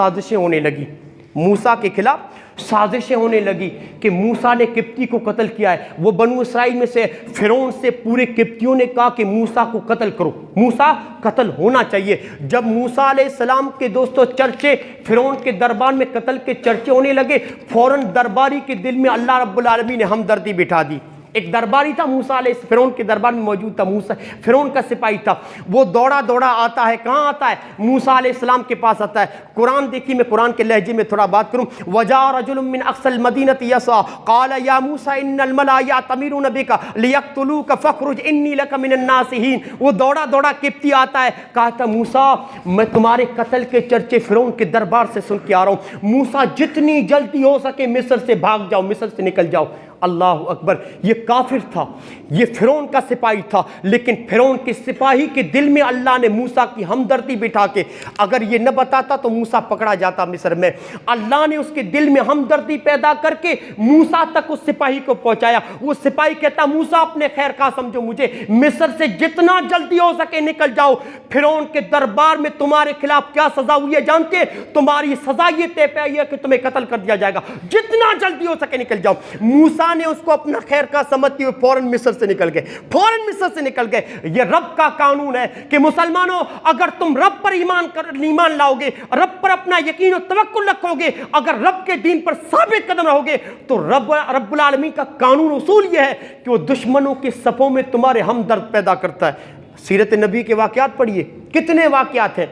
साजिशें होने लगी कि मूसा ने किप्ती को कत्ल किया है। वो बनु इसराइल में से फिरौन से पूरे किप्तियों ने कहा कि मूसा को कत्ल करो, मूसा कत्ल होना चाहिए। जब मूसा अलैहिस्सलाम के दोस्तों चर्चे फिरौन के दरबार में कत्ल के चर्चे होने लगे, फौरन दरबारी के दिल में अल्लाह रब्बुल आलमीन ने हमदर्दी बिठा दी। एक दरबारी था मूसा फिरौन के दरबार में मौजूद था, मूसा फिरौन का सिपाही था। वो दौड़ा दौड़ा आता है, कहाँ आता है? मूसा अलैहिस्सलाम के पास आता है। कुरान देखिए, मैं कुरान के लहजे में थोड़ा बात करूं। वजा रजुलुम मिन अक्सल मदीनति यसा क़ाल या मूसा इन्नल मला यअतमिरून बिका लियक़्तुलूका फ़ख़्रुज इन्नी लक मिनन नासिहीन। वो दौड़ा दौड़ा किप्ती आता है, कहा था मूसा मैं तुम्हारे कत्ल के चर्चे फिरौन के दरबार से सुन के आ रहा हूं, मूसा जितनी जल्दी हो सके मिस्र से भाग जाओ, मिस्र से निकल जाओ। अल्लाह अकबर। ये काफिर था, ये फिरौन का सिपाही था, लेकिन फिरौन के सिपाही के दिल में अल्लाह ने मूसा की हमदर्दी बिठा के, अगर ये न बताता तो मूसा पकड़ा जाता मिस्र में। अल्लाह ने उसके दिल में हमदर्दी पैदा करके मूसा तक उस सिपाही को पहुंचाया। वो सिपाही कहता मूसा अपने खैर का समझो, मुझे मिस्र से जितना जल्दी हो सके निकल जाओ। फिरौन के दरबार में तुम्हारे खिलाफ क्या सजा हुई है जानते? तुम्हारी सजा ये तय पाई है कि तुम्हें कत्ल कर दिया जाएगा, जितना जल्दी हो सके निकल जाओ। मूसा ने उसको अपना खैर का समझते हुए फौरन मिस्र से निकल गए, फौरन मिस्र से निकल गए। ये रब का कानून है कि मुसलमानों अगर तुम रब पर ईमान लाओगे, रब पर अपना यकीन और तवक्कुल रखोगे, अगर रब के दीन पर साबित कदम रहोगे, तो रब्बुल आलमीन का कानून उसूल यह है कि वो दुश्मनों के सफों में तुम्हारे हमदर्द पैदा करता है। सीरत नबी के वाकयात पढ़िए, कितने वाकयात हैं।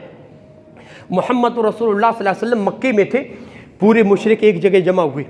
मोहम्मद रसूलुल्लाह सल्लल्लाहु अलैहि वसल्लम मक्के में थे, पूरे मुशरिक एक जगह जमा हुए।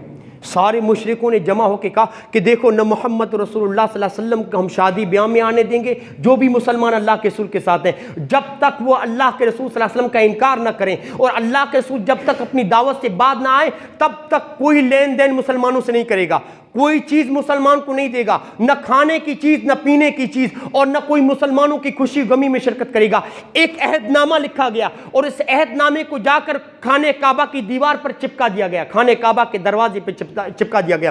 सारे मुशरिकों ने जमा होकर कहा कि देखो न मोहम्मद रसूलुल्लाह सल्लल्लाहु अलैहि वसल्लम को हम शादी ब्याह में आने देंगे, जो भी मुसलमान अल्लाह के रसूल के साथ हैं, जब तक वो अल्लाह के रसूल सल्लल्लाहु अलैहि वसल्लम का इनकार ना करें, और अल्लाह के रसूल जब तक अपनी दावत से बाद ना आए तब तक कोई लेन देन मुसलमानों से नहीं करेगा, कोई चीज़ मुसलमान को नहीं देगा, न खाने की चीज़ न पीने की चीज़, और न कोई मुसलमानों की खुशी गमी में शिरकत करेगा। एक अहदनामा लिखा गया और इस अहदनामे को जाकर खाने काबा की दीवार पर चिपका दिया गया, खाने काबा के दरवाजे पर चिपका दिया गया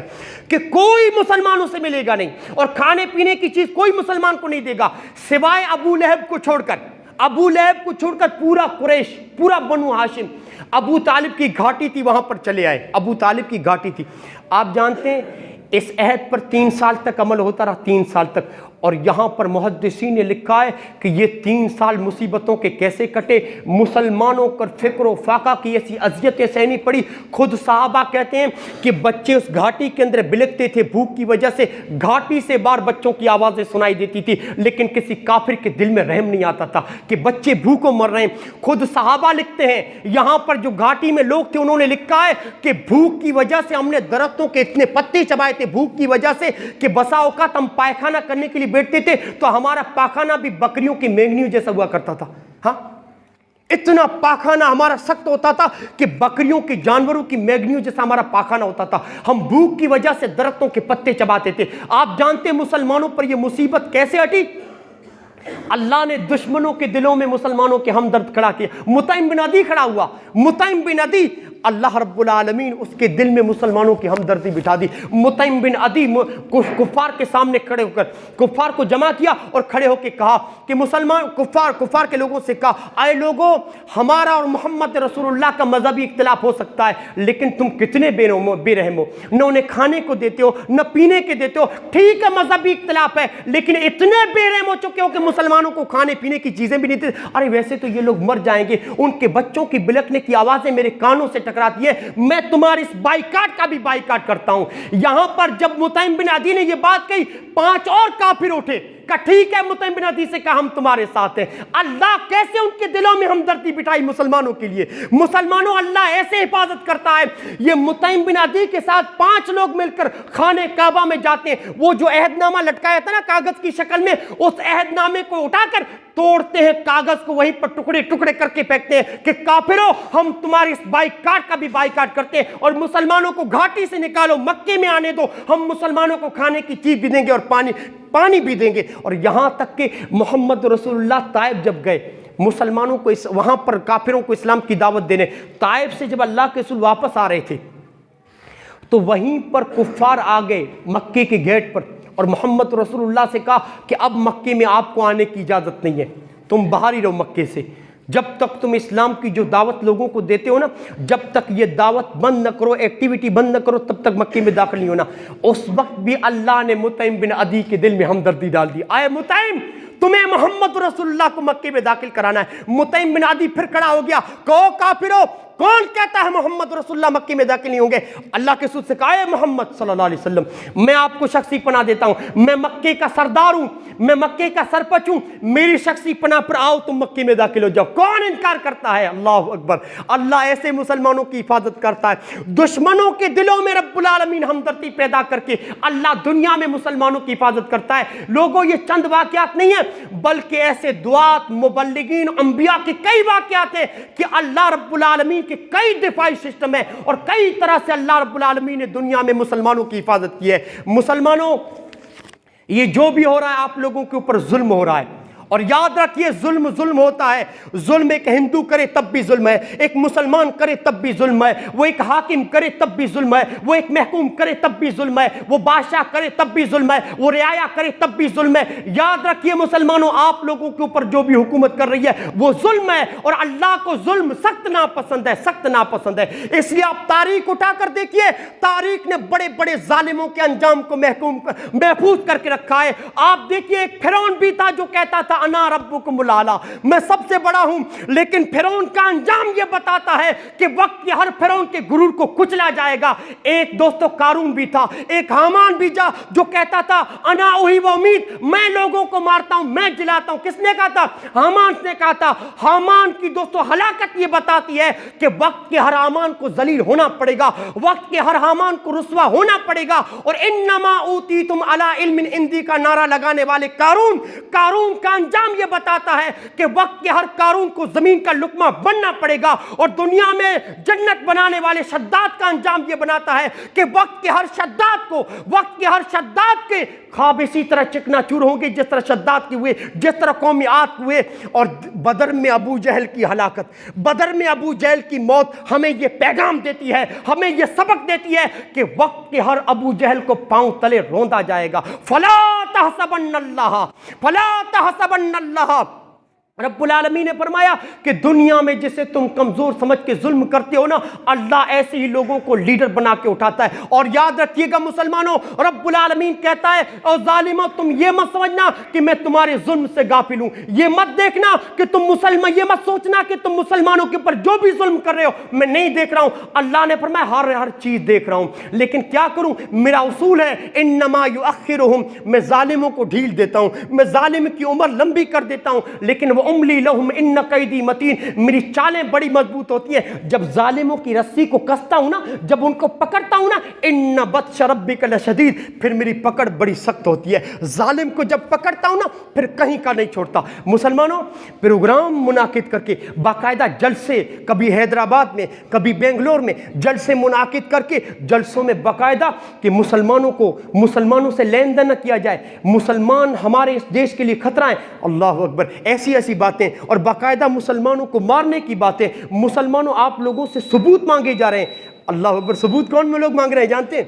कि कोई मुसलमानों से मिलेगा नहीं, और खाने पीने की चीज़ कोई मुसलमान को नहीं देगा सिवाय अबू लहब को छोड़कर। अबू लहब को छोड़कर पूरा कुरैश, पूरा बनु हाशिम, अबू तालिब की घाटी थी, वहां पर चले आए। अबू तालिब की घाटी थी। आप जानते हैं इस अहद पर 3 साल तक अमल होता रहा, 3 साल तक। और यहाँ पर मुहद्दिसीन ने लिखा है कि ये 3 साल मुसीबतों के कैसे कटे, मुसलमानों पर फिक्र व फाका की ऐसी अजियतें सहनी पड़ी। खुद साहबा कहते हैं कि बच्चे उस घाटी के अंदर बिलखते थे भूख की वजह से, घाटी से बाहर बच्चों की आवाज़ें सुनाई देती थी, लेकिन किसी काफिर के दिल में रहम नहीं आता था कि बच्चे भूखों मर रहे हैं। खुद साहबा लिखते हैं, यहाँ पर जो घाटी में लोग थे उन्होंने लिखा है कि भूख की वजह से हमने दरख्तों के इतने पत्ते चबाए थे, भूख की वजह से, कि बसा औकात हम पायखाना करने के लिए बैठते थे तो हमारा पाखाना भी बकरियों की मेंगनियों जैसा हुआ करता था। हाँ, इतना पाखाना हमारा सख्त होता था कि बकरियों की, जानवरों की मेंगनियों जैसा हमारा पाखाना होता था। हम भूख की वजह से दरख्तों के पत्ते चबाते थे। आप जानते मुसलमानों पर यह मुसीबत कैसे हटी? अल्लाह ने दुश्मनों के दिलों में मुसलमानों के हमदर्द खड़ा किया। मुतइम बिन अदी खड़ा हुआ, मुतइम बिन अदी, अल्लाह रब्बुल आलमीन उसके दिल में मुसलमानों की हमदर्दी बिठा दी। मुतइम बिन अदी कुफ्फार के सामने खड़े होकर कुफ्फार को जमा किया और खड़े होकर कहा कि मुसलमान कुफ्फार के लोगों से कहा, आए लोगों, हमारा और मोहम्मद रसूलुल्लाह का मजहबी इख्तिलाफ हो सकता है, लेकिन तुम कितने बेरहम हो, न उन्हें खाने को देते हो न पीने के देते हो। ठीक है मजहबी इख्तिलाफ है, लेकिन इतने बेरहम हो चुके हो कि मुसलमानों को खाने पीने की चीजें भी नहीं देते। अरे वैसे तो ये लोग मर जाएंगे, उनके बच्चों की बिलखने की आवाजें मेरे कानों से टकराती है, मैं तुम्हारे इस बाइकाट का भी बाइकाट करता हूं। यहां पर जब मुतइम बिन अदी ने यह बात कही, 5 और काफिर उठे, कहा ठीक है, मुतइम बिन अदी से कहा हम तुम्हारे साथ हैं। अल्लाह कैसे उनके दिलों में हमदर्दी बिठाई मुसलमानों के लिए। मुसलमानों, अल्लाह ऐसे हिफाजत करता है। ये मुतइम बिन अदी के साथ 5 लोग मिलकर खाने काबा में जाते हैं। वो जो अहदनामा लटकाया था ना कागज की शक्ल में, उस अहदनामे को उठाकर तोड़ते हैं, कागज को वहीं पर टुकड़े टुकड़े करके फेंकते हैं कि काफिरों, हम तुम्हारे इस बाइकाट का भी बाइकाट करते हैं और मुसलमानों को घाटी से निकालो, मक्के में आने दो, हम मुसलमानों को खाने की चीज भी देंगे और पानी भी देंगे। और यहां तक कि मोहम्मद रसूलुल्लाह ताइफ जब गए, मुसलमानों को वहां पर काफिरों को इस्लाम की दावत देने, ताइफ से जब अल्लाह के रसूल वापस आ रहे थे तो वहीं पर कुफ्फार आ गए मक्के के गेट पर और मोहम्मद रसूलुल्लाह से कहा कि अब मक्के में आपको आने की इजाज़त नहीं है, तुम बाहर ही रहो मक्के से। जब तक तुम इस्लाम की जो दावत लोगों को देते हो ना, जब तक ये दावत बंद न करो, एक्टिविटी बंद न करो, तब तक मक्के में दाखिल नहीं होना। उस वक्त भी अल्लाह ने मुतइम बिन अदी के दिल में हमदर्दी डाल दी। आए मुतइम, तुम्हें मोहम्मद रसूलुल्लाह को मक्के में दाखिल कराना है। मुतइम बिन अदी फिर खड़ा हो गया, कहो काफिरों, कौन कहता है मोहम्मद रसूलुल्लाह मक्के में दाखिल नहीं होंगे? अल्लाह के रसूल से कहा है मोहम्मद सल्लल्लाहु अलैहि वसल्लम, मैं आपको शख्सी पनाह देता हूं, मैं मक्के का सरदार हूं, मैं मक्के का सरपंच हूं, मेरी शख्सी पनाह पर आओ, तुम मक्के में दाखिल हो जाओ। कौन इनकार करता है? अल्लाह अकबर। अल्लाह ऐसे मुसलमानों की हिफाजत करता है। दुश्मनों के दिलों में रब्बुल आलमीन हमदर्दी पैदा करके अल्लाह दुनिया में मुसलमानों की हिफाजत करता है। लोगों, ये चंद वाकयात नहीं है, बल्कि ऐसे दुआत, मुबल्लिगीन, अंबिया के कई वाकयात हैं कि अल्लाह रब्बुल आलमीन के कई दिफाई सिस्टम है और कई तरह से अल्लाह रब्बुल आलमीन ने दुनिया में मुसलमानों की हिफाजत की है। मुसलमानों, ये जो भी हो रहा है, आप लोगों के ऊपर जुल्म हो रहा है, और याद रखिए जुल्म जुल्म होता है। जुल्म एक हिंदू करे तब भी जुल्म है, एक मुसलमान करे तब भी जुल्म है, वो एक हाकिम करे तब भी जुल्म है, वो एक महकूम करे तब भी जुल्म है, वो बादशाह करे तब भी जुल्म है, वो रियाया करे तब भी जुल्म है। याद रखिए मुसलमानों, आप लोगों के ऊपर जो भी हुकूमत कर रही है वो जुल्म है, और अल्लाह को जुल्म सख्त नापसंद है, सख्त नापसंद है। इसलिए आप तारीख उठाकर देखिए, तारीख ने बड़े बड़े जालिमों के अंजाम को महफूज करके रखा है। आप देखिए, एक फिरौन भी था जो कहता था अना रब्बुकुमुल आला, मैं सबसे बड़ा हूं, लेकिन फिरौन का अंजाम यह बताता है कि वक्त के हर फिरौन के गुरूर को कुचला जाएगा। एक दोस्तों कारून भी था, एक हामान भी था जो कहता था अना उही व उम्मीद, मैं लोगों को मारता हूं, मैं जिलाता हूं। किसने कहा था? हामान ने कहा था। हामान की दोस्तों हलाकत यह बताती है कि वक्त के हर हामान को जलील होना पड़ेगा, वक्त के हर हामान को रुस्वा होना पड़ेगा। और इन्नमा ऊतीतुम अला इल्मिन इंदी का नारा लगाने वाले कारून का अंजाम यह बताता है कि वक्त के हर कारून को जमीन का लुकमा बनना पड़ेगा। और दुनिया में जन्नत बनाने वाले शद्दाद का अंजाम यह बनाता है कि वक्त के हर शद्दाद के ख्वाब इसी तरह चिकनाचूर होंगे जिस तरह शद्दाद के हुए, जिस तरह कौमी आत हुए। और बदर में अबू जहल की हलाकत, बदर में अबू जहल की मौत हमें यह पैगाम देती है, हमें यह सबक देती है कि वक्त के हर अबू जहल को पांव तले रौंदा जाएगा। फला तहसबन्नल्लाह, रब्बुल आलमीन ने फरमाया कि दुनिया में जिसे तुम कमजोर समझ के जुल्म करते हो ना, अल्लाह ऐसे ही लोगों को लीडर बना के उठाता है। और याद रखिएगा मुसलमानों, रब्बुल आलमीन कहता है और जालिमों, तुम ये मत समझना कि मैं तुम्हारे जुल्म से गाफिल हूं, ये मत देखना कि तुम मुसलमान, ये मत सोचना कि तुम मुसलमानों के ऊपर जो भी जुल्म कर रहे हो मैं नहीं देख रहा हूं। अल्लाह ने फरमाया हर चीज देख रहा हूं, लेकिन क्या करूं, मेरा उसूल है इन्नमा युअख्खिरुहुम, मैं जालिमों को ढील देता हूं, मैं जालिम की उम्र लंबी कर देता हूं, लेकिन वो उमली लहुम इन्न कैदी मतीन, मेरी चालें बड़ी मजबूत होती हैं। जब जालिमों की रस्सी को कसता हूं ना, जब उनको पकड़ता हूं ना, इन्न बत्श रब्बिका लशदीद, फिर मेरी पकड़ बड़ी सख्त होती है। जालिम को जब पकड़ता हूं ना, फिर कहीं का नहीं छोड़ता। मुसलमानों, प्रोग्राम मुनाकिद करके बाकायदा जलसे, कभी हैदराबाद में कभी बेंगलोर में जलसे मुनाकिद करके, जलसों में बाकायदा कि मुसलमानों से लेन देन न किया जाए, मुसलमान हमारे इस देश के लिए खतरा है। अल्लाह अकबर, ऐसी ऐसी बातें और बाकायदा मुसलमानों को मारने की बातें। मुसलमानों, आप लोगों से सबूत मांगे जा रहे हैं। अल्लाह अकबर, सबूत कौन में लोग मांग रहे हैं जानते हैं?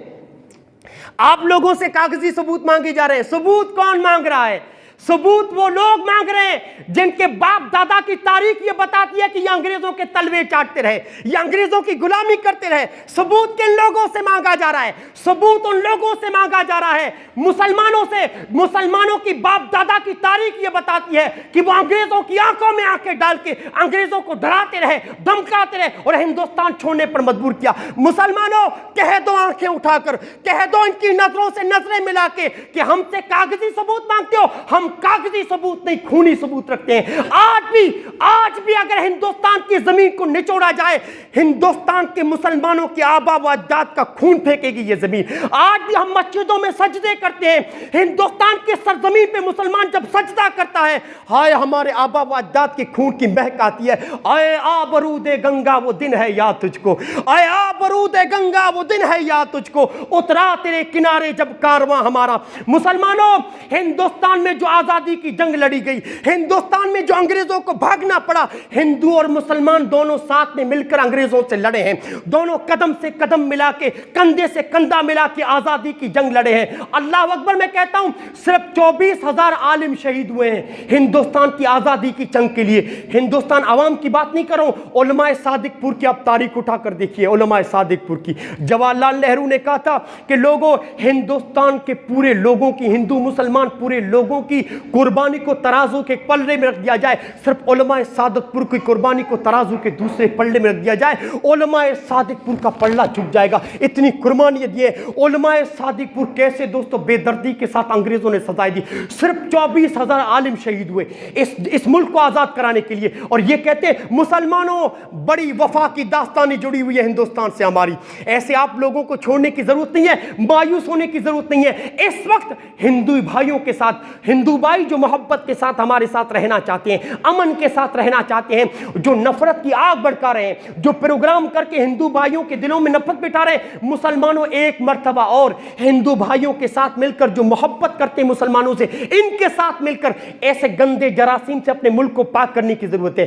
आप लोगों से कागजी सबूत मांगे जा रहे हैं। सबूत कौन मांग रहा है? सबूत वो लोग मांग रहे हैं जिनके बाप दादा की तारीख ये बताती है कि ये अंग्रेजों के तलवे चाटते रहे, ये अंग्रेजों की गुलामी करते रहे। सबूत किन लोगों से मांगा जा रहा है? सबूत उन लोगों से मांगा जा रहा है, मुसलमानों से। मुसलमानों की बाप दादा की तारीख ये बताती है कि वो अंग्रेजों की आंखों में आंखें डाल के अंग्रेजों को डराते रहे, धमकाते रहे और हिंदुस्तान छोड़ने पर मजबूर किया। मुसलमानों, कह दो आंखें उठाकर, कह दो इनकी नजरों से नजरें मिला के कि हमसे कागजी सबूत मांगते हो। हम कागजी सबूत नहीं, खूनी सबूत रखते हैं। आज भी अगर हिंदुस्तान की जमीन को निचोड़ा जाए, हिंदुस्तान के मुसलमानों के आबा व अजदाद का खून फेंकेगी ये जमीन। आज भी हम मस्जिदों में सजदे करते हैं। हिंदुस्तान की सरजमीन पे मुसलमान जब सजदा करता है, हाय हमारे आबा व अजदाद के खून की महक आती है। आए आबरूदे गंगा वो दिन है या तुझको, आए आबरूदे गंगा वो दिन है या तुझको, उतरा तेरे किनारे जब कारवां हमारा। मुसलमानों, हिंदुस्तान में जो आजादी की जंग लड़ी गई, हिंदुस्तान में जो अंग्रेजों को भागना पड़ा, हिंदू और मुसलमान दोनों साथ में मिलकर अंग्रेजों से लड़े हैं। दोनों कदम से कदम मिला के, कंधे से कंधा मिला के आजादी की जंग लड़े हैं। अल्लाह अकबर, मैं कहता हूं सिर्फ 24,000 आलिम शहीद हुए हैं हिंदुस्तान की आजादी की जंग के लिए। हिंदुस्तान आवाम की बात नहीं कर रहा हूं, उलमाए सादिकपुर की आप तारीख उठाकर देखिए। उलमाए सादिकपुर की, जवाहरलाल नेहरू ने कहा था कि लोगों, हिंदुस्तान के पूरे लोगों की, हिंदू मुसलमान पूरे लोगों की कुर्बानी को तराजू के पल्ले में रख दिया जाए, सिर्फ उलमाए सादिकपुर की कुर्बानी को तराजू के दूसरे पल्ले में रख दिया जाए, उलमाए सादिकपुर का पल्ला झुक जाएगा। इतनी कुर्बानी दी है उलमाए सादिकपुर। कैसे दोस्तों बेदर्दी के साथ अंग्रेजों ने सजाएं दी। सिर्फ 24,000 आलिम शहीद हुए इस मुल्क को आजाद कराने के लिए। और ये कहते हैं मुसलमानों बड़ी वफा की दास्तानी जुड़ी हुई है हिंदुस्तान से हमारी। ऐसे आप लोगों को छोड़ने की जरूरत नहीं है, मायूस होने की जरूरत नहीं है। इस वक्त हिंदू भाइयों के साथ, हिंदू भाई जो मोहब्बत के साथ हमारे साथ रहना चाहते हैं, अमन के साथ रहना चाहते हैं, जो नफरत की आग भड़का रहे हैं, जो प्रोग्राम करके हिंदू भाइयों के दिलों में नफरत बिठा रहे हैं, मुसलमानों एक मर्तबा और हिंदू भाइयों के साथ मिलकर जो मोहब्बत करते हैं मुसलमानों से, इनके साथ मिलकर ऐसे गंदे जरासीम से अपने मुल्क को पाक करने की जरूरत है।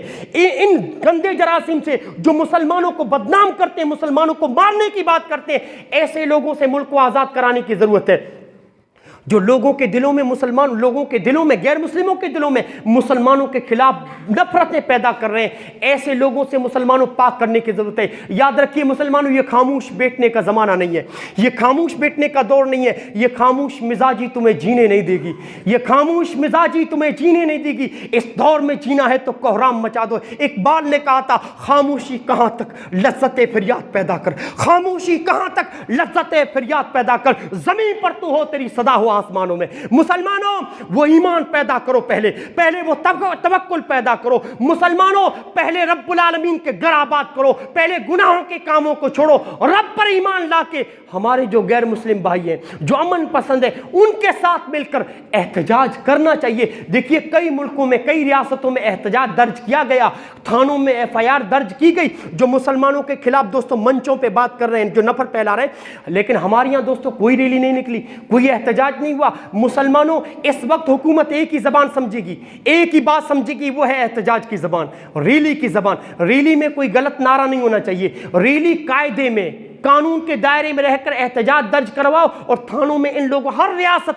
इन गंदे जरासीम से जो मुसलमानों को बदनाम करते हैं, मुसलमानों को मारने की बात करते हैं, ऐसे लोगों से मुल्क को आजाद कराने की जरूरत है। जो लोगों के दिलों में मुसलमान, लोगों के दिलों में, गैर मुस्लिमों के दिलों में मुसलमानों के खिलाफ नफरतें पैदा कर रहे हैं, ऐसे लोगों से मुसलमानों पाक करने की जरूरत है। याद रखिए मुसलमानों, ये खामोश बैठने का जमाना नहीं है, ये खामोश बैठने का दौर नहीं है। ये खामोश मिजाजी तुम्हें जीने नहीं देगी, ये खामोश मिजाजी तुम्हें जीने नहीं देगी। इस दौर में जीना है तो कोहराम मचा दो। इकबाल ने कहा था, खामोशी कहां तक लज्जते फरियाद पैदा कर, खामोशी कहां तक लज्जते फरियाद पैदा कर, जमीन पर तू हो तेरी सदा हो आसमानों में। मुसलमानों वो ईमान पैदा करो, पहले वो तवक्कुल पैदा करो। मुसलमानों पहले रब्बुल आलमीन के घर आबाद करो, पहले गुनाहों के कामों को छोड़ो, रब पर ईमान लाके हमारे जो गैर मुस्लिम भाई हैं, जो अमन पसंद है, उनके साथ मिलकर एहतजाज करना चाहिए। देखिए कई मुल्कों में, कई रियासतों में एहतजाज दर्ज किया गया, थानों में FIR दर्ज की गई, जो मुसलमानों के खिलाफ दोस्तों मंचों पे बात कर रहे हैं, जो नफरत फैला रहे हैं। लेकिन हमारे यहाँ दोस्तों कोई रैली नहीं निकली, कोई एहतजाज नहीं हुआ। मुसलमानों इस वक्त हुकूमत एक ही जबान समझेगी, एक ही बात समझेगी, वो है एहतजाज की जबान, रैली की जबान। रैली में कोई गलत नारा नहीं होना चाहिए, रैली कायदे में, कानून के दायरे में रहकर एहतजाज दर्ज करवाओ। और थानों में इन लोगों, हर रियासत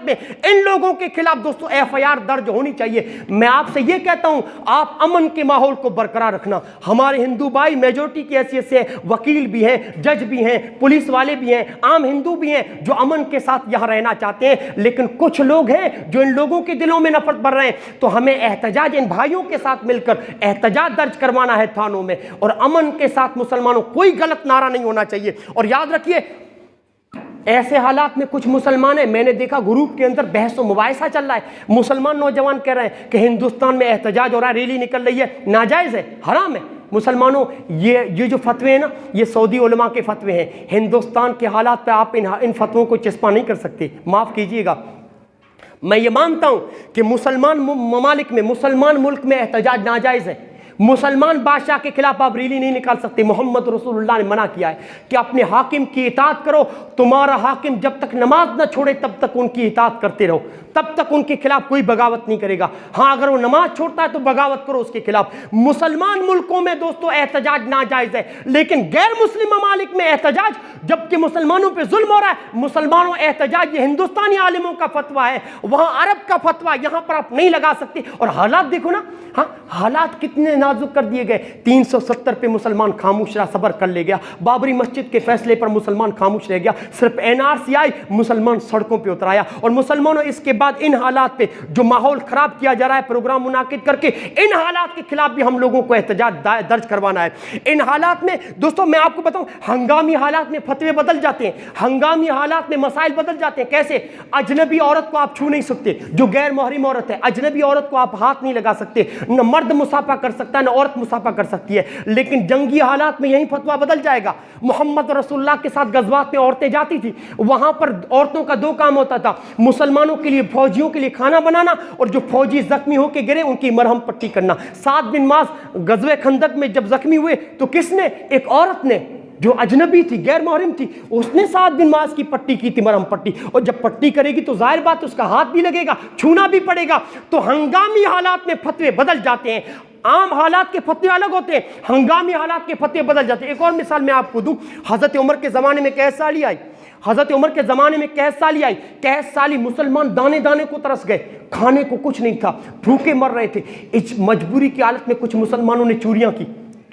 में इन लोगों के खिलाफ दोस्तों FIR दर्ज होनी चाहिए। मैं आपसे ये कहता हूं, आप अमन के माहौल को बरकरार रखना। हमारे हिंदू भाई मेजोरिटी की हैसियत से वकील भी हैं, जज भी हैं, पुलिस वाले भी हैं, आम हिंदू भी हैं, जो अमन के साथ यहां रहना चाहते हैं। लेकिन कुछ लोग हैं जो इन लोगों के दिलों में नफरत भर रहे हैं। तो हमें एहतजाज इन भाइयों के साथ मिलकर एहतजाज दर्ज करवाना है थानों में, और अमन के साथ मुसलमानों कोई गलत नारा नहीं होना चाहिए। और याद रखिए ऐसे हालात में कुछ मुसलमान है, मैंने देखा ग्रुप के अंदर बहस और मुबाहिसा चल रहा है। मुसलमान नौजवान कह रहे हैं कि हिंदुस्तान में एहतजाज हो रहा है, रैली निकल रही है, नाजायज है, हराम है। मुसलमानों ये जो फतवे हैं ना, ये सऊदी उलमा के फतवे हैं। हिंदुस्तान के हालात पे आप इन फतवों को चस्पा नहीं कर सकते, माफ कीजिएगा। मैं ये मानता हूं कि मुसलमान ममालिक में, मुसलमान मुल्क में एहतजाज नाजायज है। मुसलमान बादशाह के खिलाफ आप रैली नहीं निकाल सकते। मोहम्मद रसूलुल्लाह ने मना किया है कि अपने हाकिम की इताअत करो। तुम्हारा हाकिम जब तक नमाज न छोड़े तब तक उनकी इताअत करते रहो, तब तक उनके खिलाफ कोई बगावत नहीं करेगा। हाँ, अगर वो नमाज छोड़ता है तो बगावत करो उसके खिलाफ। मुसलमान मुल्कों में दोस्तों एहतजाज नाजायज है, लेकिन गैर मुस्लिम ममालिक में एहतजाज, जबकि मुसलमानों पे जुल्म हो रहा है, मुसलमानों एहतजाज, ये हिंदुस्तानी आलिमों का फतवा है, वहां अरब का फतवा, यहां पर आप नहीं लगा सकते। और हालात देखो ना, हाँ हालात कितने नाजुक कर दिए गए। 370 पे मुसलमान खामोश रहा, सबर कर ले गया। बाबरी मस्जिद के फैसले पर मुसलमान खामोश रह गया। सिर्फ NRC आई, मुसलमान सड़कों पे उतर आया। और मुसलमानों इसके बाद इन हालात पे जो माहौल खराब किया जा रहा है प्रोग्राम मुनाकिद करके, इन हालात के खिलाफ भी हम लोगों को एहतजाज दर्ज करवाना है। इन हालात में दोस्तों मैं आपको बताऊं, हंगामी हालात में फतवे बदल जाते हैं, हंगामी हालात में मसाइल बदल जाते हैं। कैसे? अजनबी औरत को आप छू नहीं सकते, जो गैर मोहरिम औरत है, अजनबी औरत को आप हाथ नहीं लगा सकते। न मर्द मुसाफा कर सकता है, न औरत मुसाफा कर सकती है। लेकिन जंगी हालात में यही फतवा बदल जाएगा। मोहम्मद रसूलुल्लाह के साथ गज़वात में औरतें जाती थी, वहां पर औरतों का 2 काम होता था, मुसलमानों के लिए, फौजियों के लिए खाना बनाना, और जो फौजी जख्मी होकर गिरे उनकी मरहम पट्टी करना। साद बिन मास गज़वे खंदक में जब जख्मी हुए तो किसने? एक औरत ने, जो अजनबी थी, गैर मोहरिम थी, उसने साद बिन मास की पट्टी की थी, मरहम पट्टी। और जब पट्टी करेगी तो जाहिर बात है उसका हाथ भी लगेगा, छूना भी पड़ेगा। तो हंगामी हालात में फतवे बदल जाते हैं। आम हालात के फतवे अलग होते हैं, हंगामी हालात के फतवे बदल जाते हैं। एक और मिसाल मैं आपको दूं, हजरत उमर के जमाने में कैस साली आई। हजरत उमर के जमाने में कैस साली आई। कैस साली मुसलमान दाने दाने को तरस गए, खाने को कुछ नहीं था, भूखे मर रहे थे। इस मजबूरी की हालत में कुछ मुसलमानों ने चोरियां की,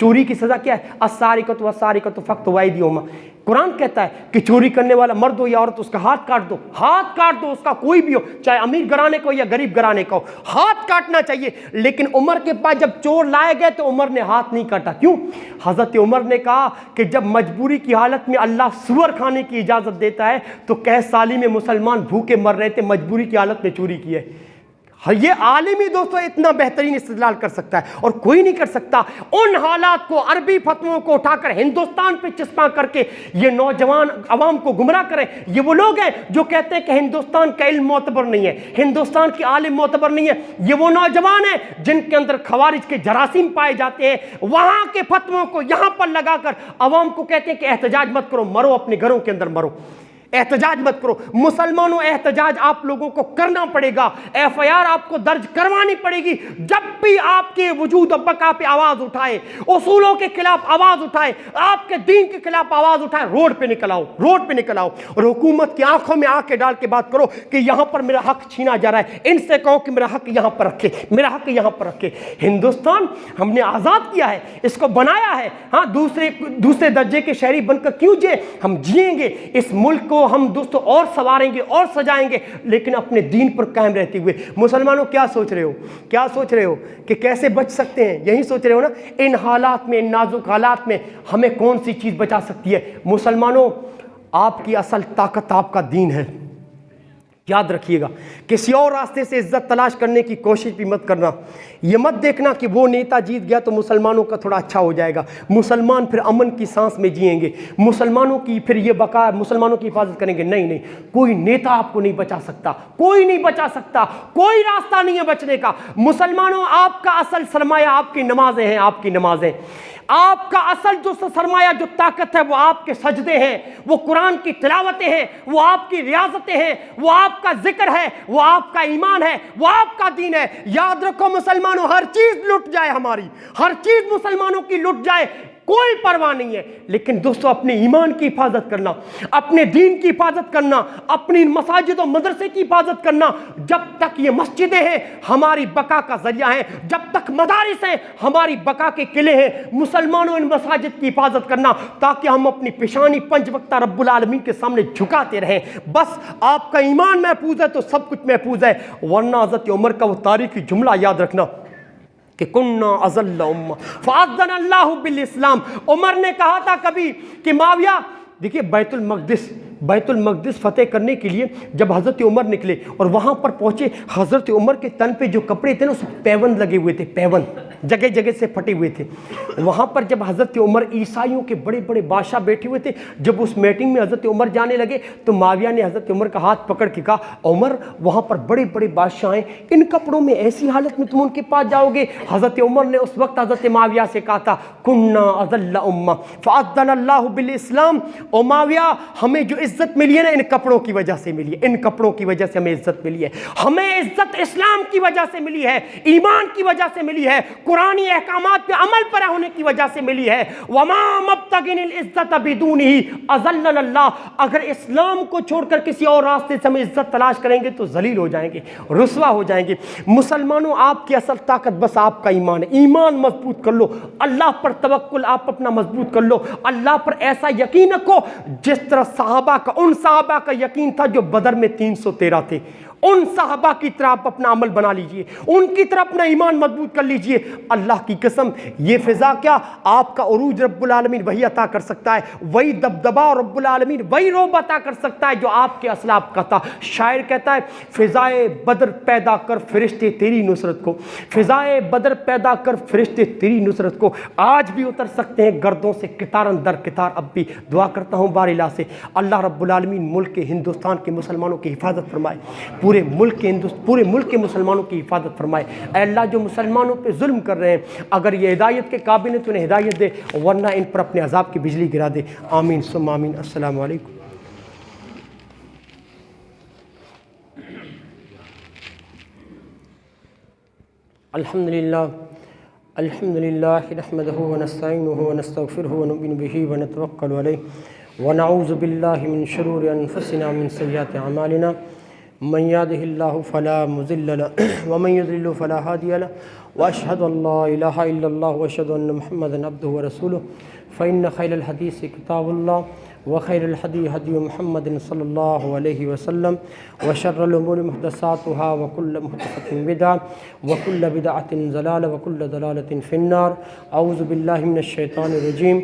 चोरी की सज़ा क्या है? अस्सारिक़तु वस्सारिक़तु फ़क़्तु अयदियहुमा। कुरान कहता है कि चोरी करने वाला मर्द हो या औरत, उसका हाथ काट दो, हाथ काट दो, उसका कोई भी हो, चाहे अमीर घराने का हो या गरीब घराने का हो, हाथ काटना चाहिए। लेकिन उमर के पास जब चोर लाए गए तो उमर ने हाथ नहीं काटा। क्यों? हज़रत उमर ने कहा कि जब मजबूरी की हालत में अल्लाह सुअर खाने की इजाज़त देता है तो कैसे साली में मुसलमान भूखे मर रहे थे, मजबूरी की हालत में चोरी की है। ये आलिम ही दोस्तों इतना बेहतरीन इस्तेदलाल कर सकता है और कोई नहीं कर सकता। उन हालात को, अरबी फतवों को उठाकर हिंदुस्तान पे चिस्पा करके ये नौजवान अवाम को गुमराह करें। ये वो लोग हैं जो कहते हैं कि हिंदुस्तान का इल्म मोतबर नहीं है, हिंदुस्तान की आलिम मोतबर नहीं है। ये वो नौजवान हैं जिनके अंदर खवारिज के जरासीम पाए जाते हैं, वहां के फतवों को यहां पर लगाकर अवाम को कहते हैं कि एहतजाज मत करो, मरो, अपने घरों के अंदर मरो, एहतजाज मत करो। मुसलमानों, एहतजाज आप लोगों को करना पड़ेगा, FIR आपको दर्ज करवानी पड़ेगी। जब भी आपके वजूद और बका पे आवाज उठाए, उसूलों के खिलाफ आवाज उठाए, आपके दीन के खिलाफ आवाज उठाए, रोड पे निकल आओ, रोड पे निकल आओ और हुकूमत की आंखों में आंखें डाल के बात करो कि यहां पर मेरा हक छीना जा रहा है। इनसे कहो कि मेरा हक यहां पर रखे, मेरा हक यहां पर रखे। हिंदुस्तान हमने आजाद किया है, इसको बनाया है। हाँ, दूसरे दर्जे के शहरी बनकर क्यों जिए? हम जिएंगे, इस मुल्क को हम दोस्तों और संवारेंगे और सजाएंगे, लेकिन अपने दीन पर कायम रहते हुए। मुसलमानों, क्या सोच रहे हो? क्या सोच रहे हो कि कैसे बच सकते हैं? यही सोच रहे हो ना? इन हालात में, इन नाजुक हालात में हमें कौन सी चीज बचा सकती है? मुसलमानों, आपकी असल ताकत आपका दीन है। याद रखिएगा, किसी और रास्ते से इज्जत तलाश करने की कोशिश भी मत करना। ये मत देखना कि वो नेता जीत गया तो मुसलमानों का थोड़ा अच्छा हो जाएगा, मुसलमान फिर अमन की सांस में जिएंगे, मुसलमानों की फिर ये बका, मुसलमानों की हिफाजत करेंगे। नहीं नहीं, कोई नेता आपको नहीं बचा सकता, कोई नहीं बचा सकता, कोई रास्ता नहीं है बचने का। मुसलमानों, आपका असल सरमाया आपकी नमाजें हैं, आपकी नमाजें। आपका असल जो सरमाया, जो ताकत है, वो आपके सजदे हैं, वो कुरान की तिलावतें हैं, वो आपकी रियाजतें हैं, वो आपका जिक्र है, वो आपका ईमान है, वो आपका दीन है। याद रखो मुसलमानों, हर चीज लुट जाए, हमारी हर चीज मुसलमानों की लुट जाए, कोई परवाह नहीं है, लेकिन दोस्तों अपने ईमान की हिफाजत करना, अपने दीन की हिफाजत करना, अपनी मसाजिद और मदरसे की हिफाजत करना। जब तक ये मस्जिदें हैं हमारी बका का जरिया है, जब तक मदारिस हैं हमारी बका के किले हैं। मुसलमानों, इन मसाजिद की हिफाजत करना ताकि हम अपनी पेशानी पंच वक्ता रब्बुल आलमीन के सामने झुकाते रहें। बस आपका ईमान महफूज है तो सब कुछ महफूज है। वरना हज़रत उमर का वो तारीखी जुमला याद रखना कि कुन्ना अज़ल्ला उम्मा फ़अज़्ज़ना अल्लाहु बिल इस्लाम। उमर ने कहा था कभी कि माविया, देखिए बैतुल मक़दिस फ़तेह करने के लिए जब हज़रत उमर निकले और वहाँ पर पहुँचे, हज़रत उमर के तन पे जो कपड़े थे ना, उस पैबंद लगे हुए थे, पैबंद जगह जगह से फटे हुए थे। वहाँ पर जब हज़रत उमर, ईसाइयों के बड़े बड़े बादशाह बैठे हुए थे, जब उस मीटिंग में हज़रत उमर जाने लगे तो माविया ने हज़रत उमर का हाथ पकड़ के कहा, उमर वहाँ पर बड़े बड़े बादशाह हैं, इन कपड़ों में ऐसी हालत में तुम उनके पास जाओगे? हज़रत उमर ने उस वक्त हज़रत माविया से कहा था, कुन्ना अज़ल्ला उम्मा फ़अज़्ज़ना अल्लाहु बिल इस्लाम। ओ माविया, हमें जो इज्जत मिली है ना, इन कपड़ों की वजह से मिली है, इन कपड़ों की वजह से हमें इज्जत मिली है। हमें इज्जत इस्लाम की वजह से मिली है, ईमान की वजह से मिली है, कुरानी अहकामात पे अमल पर होने की वजह से मिली है। वमा मब्तगिनिल इज्जत बिदूनिही अज़ल्लना अल्लाह। अगर इस्लाम को छोड़कर किसी और रास्ते से हम इज्जत तलाश करेंगे तो जलील हो जाएंगे, रुसवा हो जाएंगे। मुसलमानों, आपकी असल ताकत बस आपका ईमान है। ईमान मजबूत कर लो, अल्लाह पर तवक्कुल आप अपना मजबूत कर लो, अल्लाह पर ऐसा यकीन रखो जिस तरह साहबा का, उन साहबा का यकीन था जो बदर में 313 थे। उन साहबा की तरह आप अपना अमल बना लीजिए, उनकी तरह अपना ईमान मजबूत कर लीजिए। अल्लाह की कसम, ये फिजा क्या आपका उरूज रब्बुल आलमीन वही अता कर सकता है, वही दबदबा और रब्बुल आलमीन वही रोब अता कर सकता है जो आपके असलाफ का था। शायर कहता है, फिजाए बदर पैदा कर फरिश्ते तेरी नुसरत को, फिजाए बदर पैदा कर फरिश्ते तेरी नुसरत को। आज भी उतर सकते हैं गर्दों से कितारन दर कितार। अब भी दुआ करता हूँ बारिला से, अल्लाह रब्बुल आलमीन मुल्क के हिंदुस्तान के मुसलमानों की हिफाजत फरमाए, पूरे मुल्क के मुसलमानों की हिफाजत फरमाए। अल्लाह, जो मुसलमानों पे जुल्म कर रहे हैं, अगर ये हिदायत के काबिल है तो उन्हें हिदायत दे, वरना इन पर अपने अजाब की बिजली गिरा दे। आमीन सुम्मा आमीन। अस्सलामु अलैकुम। अल्हम्दुलिल्लाह नहमदुहु व नस्तईनुहु व नस्तगफिरुहु व नु'मिनु बिही व नतवक्कलु अलैहि व नऊज़ु बिल्लाहि मिन शुरूरि अनफुसिना मिन सय्यिआति अमालिना। मन यहदिहिल्लाहु फला मुज़िल्ल लहु व मन युज़लिल फला हादिय लहु व अशहदु अल्ला इलाहा इल्लल्लाह व अशहदु अन्न मुहम्मदन अब्दुहु व रसूलुहु फ़इन्न खैरल हदीस किताबुल्लाह व खैरुल हदी हदी मुहम्मदिन सल्लल्लाहु अलैहि वसल्लम व शर्रुल उमूरि मुहदसातुहा व कुल्लु मुहदसतिन बिदअह व कुल्लु बिदअतिन ज़लालह व कुल्लु ज़लालतिन फिन्नार। औज़ु बिल्लाहि मिनश शैतानिर रजीम।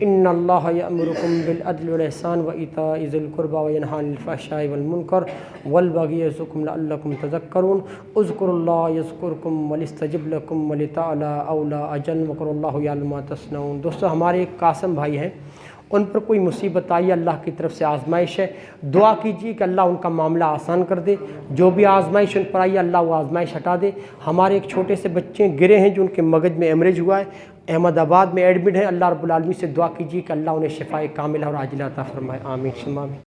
इन्नल्लाह यअमुरुकुम बिल अद्लि वल इहसान व इताइ ज़िल कुर्बा व यनहा अनिल फ़हशाइ वल मुनकर वल बग़ि यअज़कुम लअल्लकुम तज़क्करून। उज़्कुरुल्लाह यज़्कुरकुम वलिस्तजिब लकुम वलितअला औला अजन वक़ुरुल्लाहु यअलमु मा तस्नऊन। दोस्तों, हमारे एक कासिम भाई हैं, उन पर कोई मुसीबत आई, अल्लाह की तरफ से आजमाइश है। दुआ कीजिए कि अल्लाह उनका मामला आसान कर दे। जो भी आजमाइश उन पर आई, अल्लाह वो आजमाइश हटा दे। हमारे एक छोटे से बच्चे गिरे हैं जो उनके मगज में एमरेज हुआ है, अहमदाबाद में एडमिट है। अल्लाह रब्बुल आलमीन से दुआ कीजिए कि अल्लाह उन्हें शिफाए कामिला और आजिला अता फरमाए। आमीन।